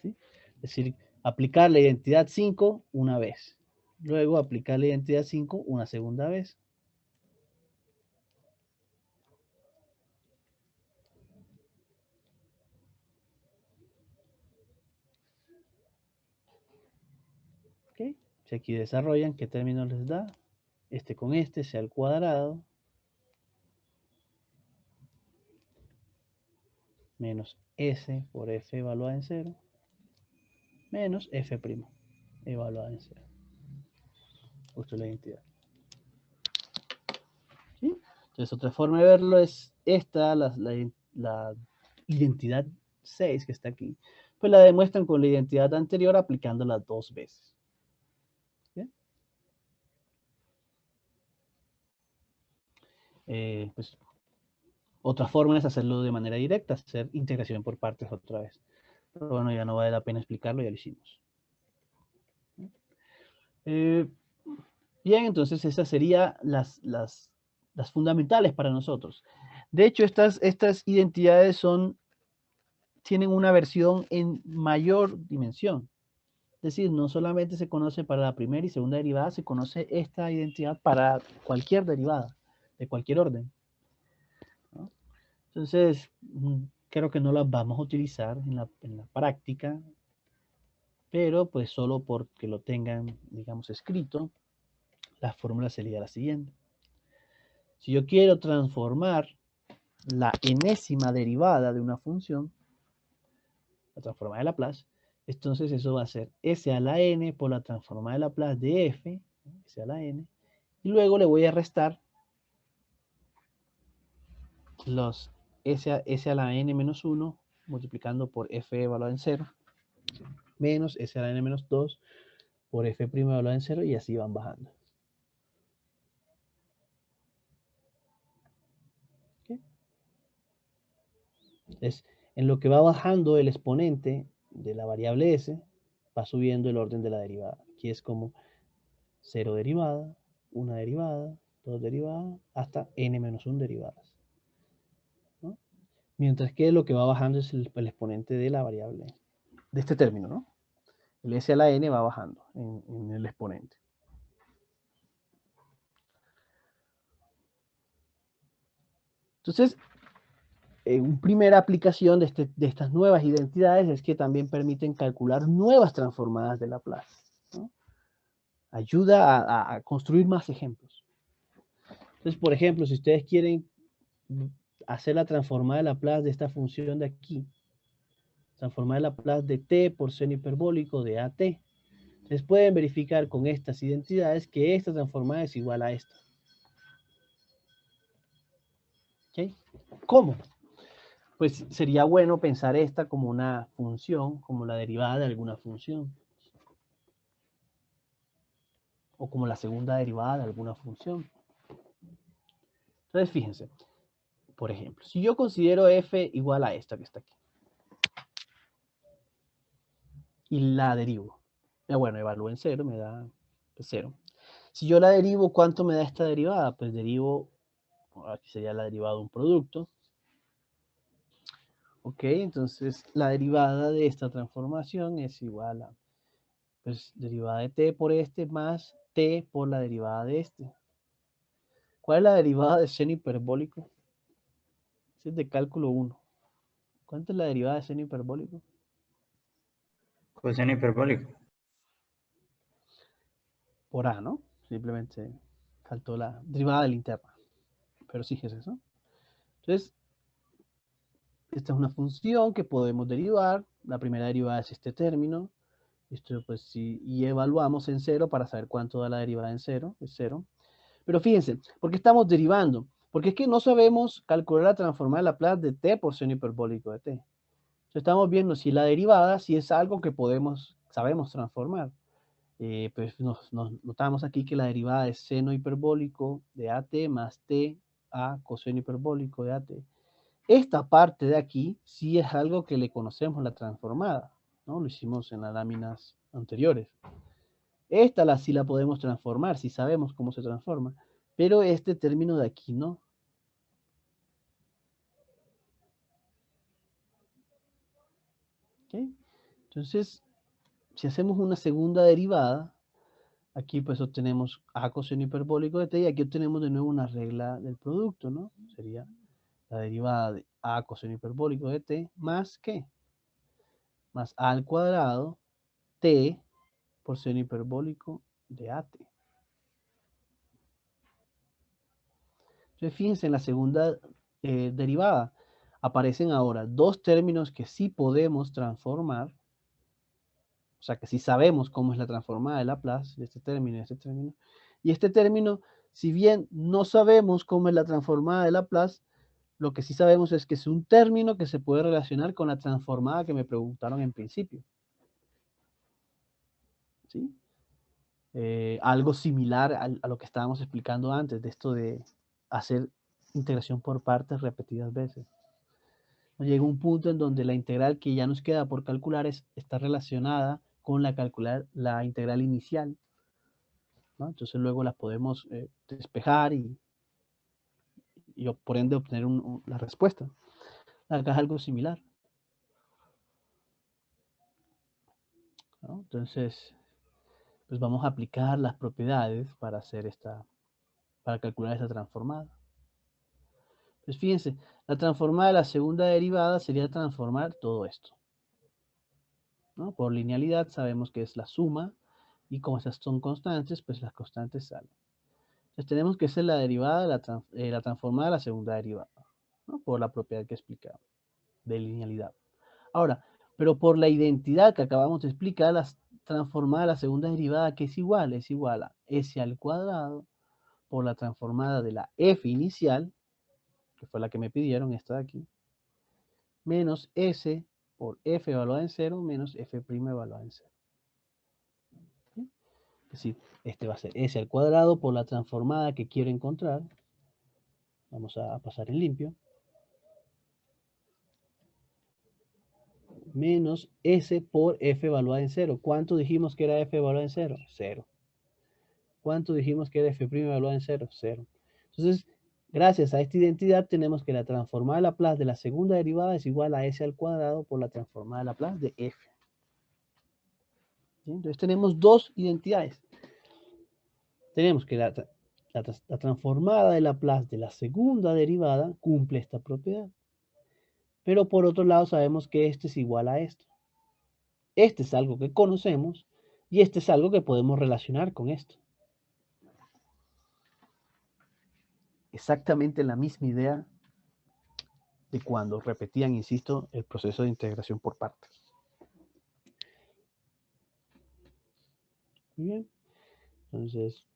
¿Sí? Es decir, aplicar la identidad 5 una vez. Luego aplicar la identidad 5 una segunda vez. ¿Okay? Si aquí desarrollan, ¿qué término les da? Este con este, sea al cuadrado, menos s por f evaluada en 0, menos f' evaluada en 0. Justo la identidad. ¿Sí? Entonces, otra forma de verlo es esta, la identidad 6 que está aquí. Pues la demuestran con la identidad anterior aplicándola 2 veces. ¿Bien? Pues otra forma es hacerlo de manera directa, hacer integración por partes otra vez. Pero bueno, ya no vale la pena explicarlo, ya lo hicimos. Bien, entonces esas serían las fundamentales para nosotros. De hecho, estas identidades tienen una versión en mayor dimensión. Es decir, no solamente se conoce para la primera y segunda derivada, se conoce esta identidad para cualquier derivada, de cualquier orden, ¿no? Entonces, creo que no las vamos a utilizar en la práctica, pero pues solo porque lo tengan, digamos, escrito, la fórmula sería la siguiente. Si yo quiero transformar la enésima derivada de una función, la transformada de Laplace, entonces eso va a ser s a la n por la transformada de Laplace de f, s a la n, y luego le voy a restar los s a la n menos 1 multiplicando por f evaluado en 0, menos s a la n menos 2 por f' evaluado en 0, y así van bajando. ¿Okay? Entonces, en lo que va bajando el exponente de la variable s, va subiendo el orden de la derivada. Aquí es como 0 derivada, 1 derivada, 2 derivadas, hasta n menos 1 derivadas, ¿no? Mientras que lo que va bajando es el exponente de la variable, de este término, ¿no? El s a la n va bajando en el exponente. Entonces, una primera aplicación de estas nuevas identidades es que también permiten calcular nuevas transformadas de Laplace, ¿no? Ayuda a construir más ejemplos. Entonces, por ejemplo, si ustedes quieren hacer la transformada de Laplace de esta función de aquí, transformada de Laplace de t por seno hiperbólico de at, entonces pueden verificar con estas identidades que esta transformada es igual a esta. ¿Okay? ¿Cómo? Pues sería bueno pensar esta como una función, como la derivada de alguna función, o como la segunda derivada de alguna función. Entonces, fíjense, por ejemplo, si yo considero f igual a esta que está aquí, y la derivo, bueno, evalúo en 0, me da 0. Si yo la derivo, ¿cuánto me da esta derivada? Pues derivo, aquí sería la derivada de un producto. Ok, entonces la derivada de esta transformación es igual a Pues derivada de t por este más t por la derivada de este. ¿Cuál es la derivada de seno hiperbólico? Ese es de cálculo 1. ¿Cuánto es la derivada de seno hiperbólico? Coseno hiperbólico. Por a, ¿no? Simplemente faltó la derivada de la interna. Pero sí es eso. Entonces, esta es una función que podemos derivar. La primera derivada es este término. Esto pues sí, y evaluamos en 0 para saber cuánto da la derivada en 0. Es 0. Pero fíjense, ¿por qué estamos derivando? Porque es que no sabemos calcular la transformada de Laplace de t por seno hiperbólico de t. Entonces estamos viendo si la derivada, si es algo que sabemos transformar. Pues nos notamos aquí que la derivada es seno hiperbólico de at más t a coseno hiperbólico de at. Esta parte de aquí sí es algo que le conocemos la transformada, ¿no? Lo hicimos en las láminas anteriores. Esta sí la podemos transformar, si sabemos cómo se transforma, pero este término de aquí no. ¿Okay? Entonces, si hacemos una segunda derivada, aquí pues obtenemos a coseno hiperbólico de t y aquí obtenemos de nuevo una regla del producto, ¿no? Sería la derivada de a coseno hiperbólico de t más ¿qué? Más a al cuadrado t por seno hiperbólico de at. Entonces fíjense en la segunda derivada. Aparecen ahora dos términos que sí podemos transformar. O sea que sí sabemos cómo es la transformada de Laplace, de este término y de este término. Y este término, si bien no sabemos cómo es la transformada de Laplace, lo que sí sabemos es que es un término que se puede relacionar con la transformada que me preguntaron en principio. ¿Sí? Algo similar a lo que estábamos explicando antes, de esto de hacer integración por partes repetidas veces. Llega un punto en donde la integral que ya nos queda por calcular está relacionada con la integral inicial, ¿no? Entonces luego las podemos despejar y por ende obtener la respuesta. Acá es algo similar, ¿no? Entonces, pues vamos a aplicar las propiedades para calcular esta transformada. Pues fíjense, la transformada de la segunda derivada sería transformar todo esto, ¿no? Por linealidad sabemos que es la suma, y como estas son constantes, pues las constantes salen. Entonces tenemos que hacer la derivada de la transformada de la segunda derivada, ¿no? Por la propiedad que explicaba, de linealidad. Ahora, pero por la identidad que acabamos de explicar, la transformada de la segunda derivada, que es igual a s al cuadrado por la transformada de la f inicial, que fue la que me pidieron, esta de aquí, menos s por f evaluada en 0 menos f' evaluada en 0. ¿Sí? Es decir, este va a ser s al cuadrado por la transformada que quiero encontrar. Vamos a pasar en limpio. Menos s por f evaluada en 0. ¿Cuánto dijimos que era f evaluada en 0? 0. ¿Cuánto dijimos que era f' evaluada en 0? 0. Entonces, gracias a esta identidad tenemos que la transformada de Laplace de la segunda derivada es igual a s al cuadrado por la transformada de Laplace de f. ¿Sí? Entonces tenemos dos identidades. Tenemos que la transformada de Laplace de la segunda derivada cumple esta propiedad. Pero por otro lado sabemos que este es igual a esto. Este es algo que conocemos y este es algo que podemos relacionar con esto. Exactamente la misma idea de cuando repetían, insisto, el proceso de integración por partes. Muy bien. Entonces,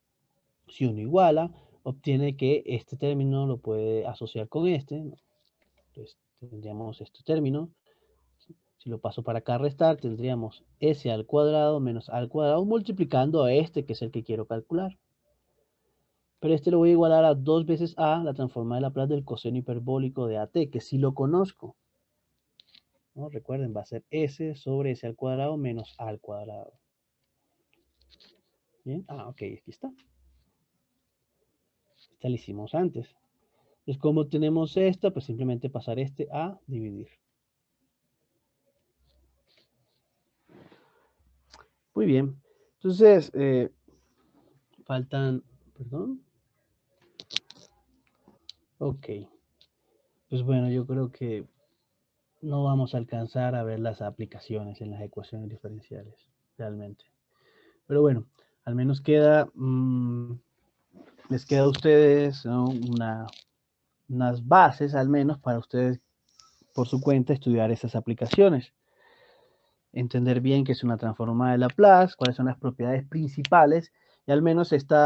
si uno iguala, obtiene que este término lo puede asociar con este, ¿no? Entonces, tendríamos este término. Si lo paso para acá a restar, tendríamos s al cuadrado menos a al cuadrado multiplicando a este, que es el que quiero calcular. Pero este lo voy a igualar a 2 veces a la transformada de Laplace del coseno hiperbólico de at, que sí lo conozco, ¿no? Recuerden, va a ser s sobre s al cuadrado menos a al cuadrado. Bien, ok, aquí está. Esta la hicimos antes. Entonces, ¿cómo tenemos esta? Pues simplemente pasar este a dividir. Muy bien. Entonces, faltan, perdón. Ok. Pues bueno, yo creo que no vamos a alcanzar a ver las aplicaciones en las ecuaciones diferenciales, realmente. Pero bueno, al menos queda, les queda a ustedes, ¿no? unas bases, al menos, para ustedes, por su cuenta, estudiar esas aplicaciones. Entender bien qué es una transformada de Laplace, cuáles son las propiedades principales, y al menos este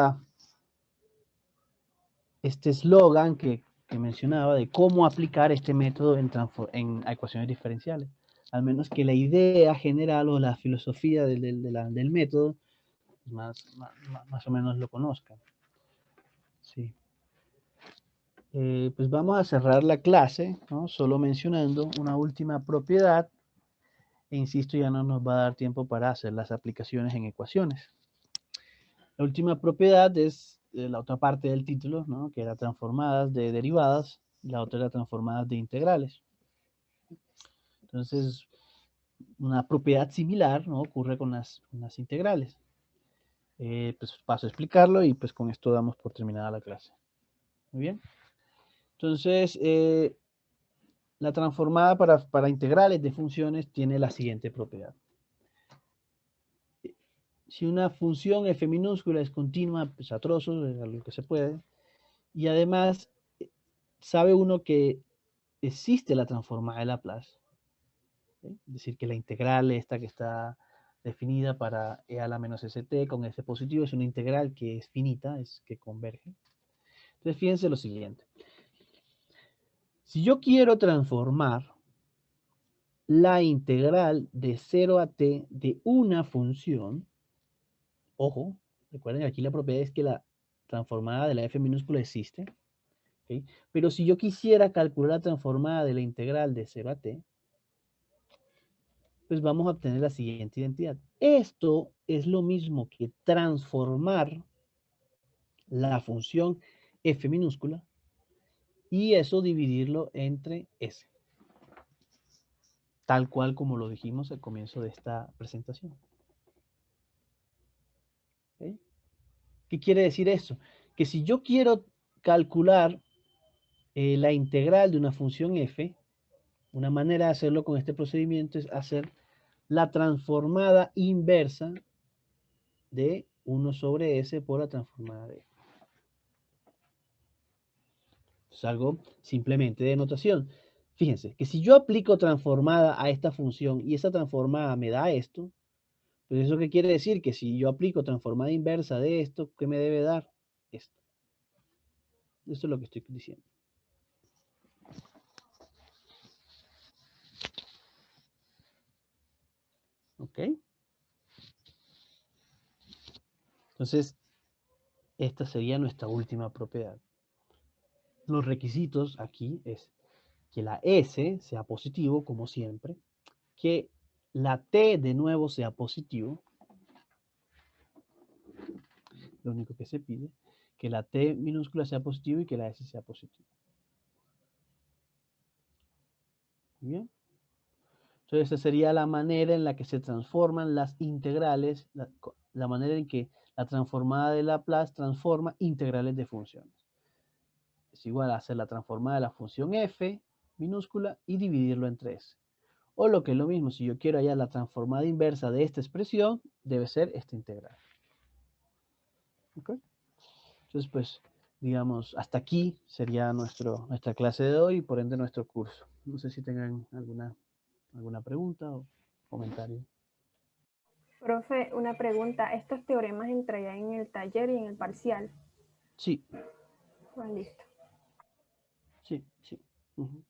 eslogan que mencionaba de cómo aplicar este método en ecuaciones diferenciales. Al menos que la idea general o la filosofía del método más o menos lo conozcan. Sí. Pues vamos a cerrar la clase, ¿no? Solo mencionando una última propiedad. E insisto, ya no nos va a dar tiempo para hacer las aplicaciones en ecuaciones. La última propiedad es la otra parte del título, ¿no? Que era transformadas de derivadas, y la otra era transformadas de integrales. Entonces, una propiedad similar, ¿no? Ocurre con las integrales. Pues paso a explicarlo y pues con esto damos por terminada la clase. Muy bien. Entonces, la transformada para integrales de funciones tiene la siguiente propiedad. Si una función f minúscula es continua, pues a trozos, a lo que se puede, y además sabe uno que existe la transformada de Laplace, ¿sí? Es decir, que la integral esta que está definida para e a la menos st con s positivo es una integral que es finita, es que converge. Entonces, fíjense lo siguiente. Si yo quiero transformar la integral de 0 a t de una función, ojo, recuerden aquí la propiedad es que la transformada de la f minúscula existe, ¿okay? Pero si yo quisiera calcular la transformada de la integral de 0 a t, pues vamos a obtener la siguiente identidad. Esto es lo mismo que transformar la función f minúscula y eso dividirlo entre s, tal cual como lo dijimos al comienzo de esta presentación. ¿Okay? ¿Qué quiere decir eso? Que si yo quiero calcular la integral de una función f, una manera de hacerlo con este procedimiento es hacer la transformada inversa de 1 sobre s por la transformada de f. Es algo simplemente de notación. Fíjense que si yo aplico transformada a esta función y esa transformada me da esto, pues eso qué quiere decir que si yo aplico transformada inversa de esto, ¿qué me debe dar? Esto. Eso es lo que estoy diciendo. ¿Ok? Entonces, esta sería nuestra última propiedad. Los requisitos aquí es que la S sea positivo, como siempre, que la T de nuevo sea positivo, lo único que se pide, que la T minúscula sea positivo y que la S sea positivo. Bien. Entonces, esa sería la manera en la que se transforman las integrales, la manera en que la transformada de Laplace transforma integrales de funciones. Es igual a hacer la transformada de la función f minúscula y dividirlo entre s. O lo que es lo mismo, si yo quiero hallar la transformada inversa de esta expresión, debe ser esta integral. ¿Ok? Entonces, pues, digamos, hasta aquí sería nuestra clase de hoy y por ende nuestro curso. No sé si tengan alguna pregunta o comentario. Profe, una pregunta. ¿Estos teoremas entrarían en el taller y en el parcial? Sí. Listo. Sí. Uh-huh.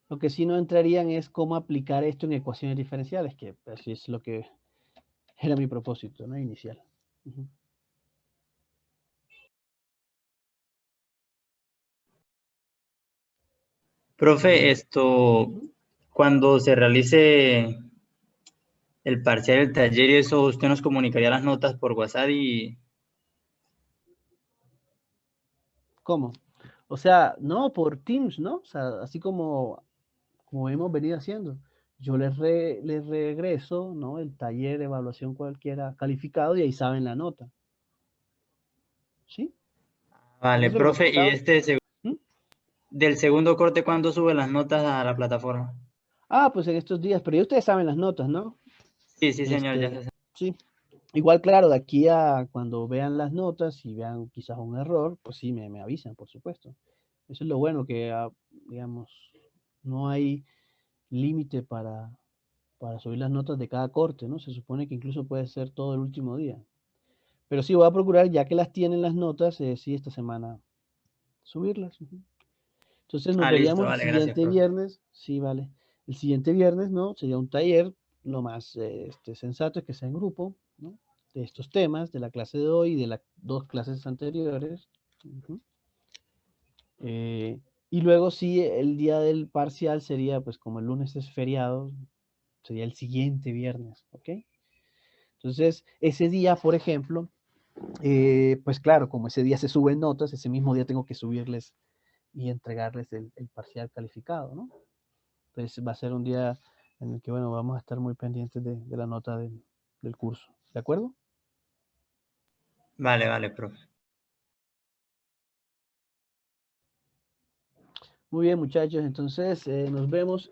Lo que sí no entrarían es cómo aplicar esto en ecuaciones diferenciales, que así es lo que era mi propósito, ¿no? Inicial. Uh-huh. Profe, cuando se realice el parcial del taller y eso, usted nos comunicaría las notas por WhatsApp y... ¿Cómo? O sea, no, por Teams, ¿no? O sea, así como hemos venido haciendo. yo les regreso, ¿no? El taller de evaluación cualquiera calificado y ahí saben la nota. ¿Sí? Vale, Eso es lo que profe, y pensaba. ¿Mm? del segundo corte, ¿cuándo sube las notas a la plataforma? Ah, pues en estos días, pero ya ustedes saben las notas, ¿no? Sí, sí, señor, ya se sabe. Sí. Igual, claro, de aquí a cuando vean las notas y vean quizás un error, pues sí, me avisan, por supuesto. Eso es lo bueno, que, digamos, no hay límite para subir las notas de cada corte, ¿no? Se supone que incluso puede ser todo el último día. Pero sí, voy a procurar, ya que las tienen las notas, sí, esta semana subirlas. Ujú. Entonces nos Ah, listo, veríamos el vale, gracias, siguiente profe. viernes, sí, vale. El siguiente viernes, ¿no? Sería un taller, lo más sensato es que sea en grupo, ¿no? De estos temas, de la clase de hoy y de las dos clases anteriores. Ujú. Y luego sí, el día del parcial sería, pues como el lunes es feriado, sería el siguiente viernes, ¿ok? Entonces, ese día, por ejemplo, pues claro, como ese día se suben notas, ese mismo día tengo que subirles y entregarles el parcial calificado, ¿no? Entonces va a ser un día en el que, bueno, vamos a estar muy pendientes de la nota del curso, ¿de acuerdo? Vale, vale, profe. Muy bien, muchachos, entonces nos vemos.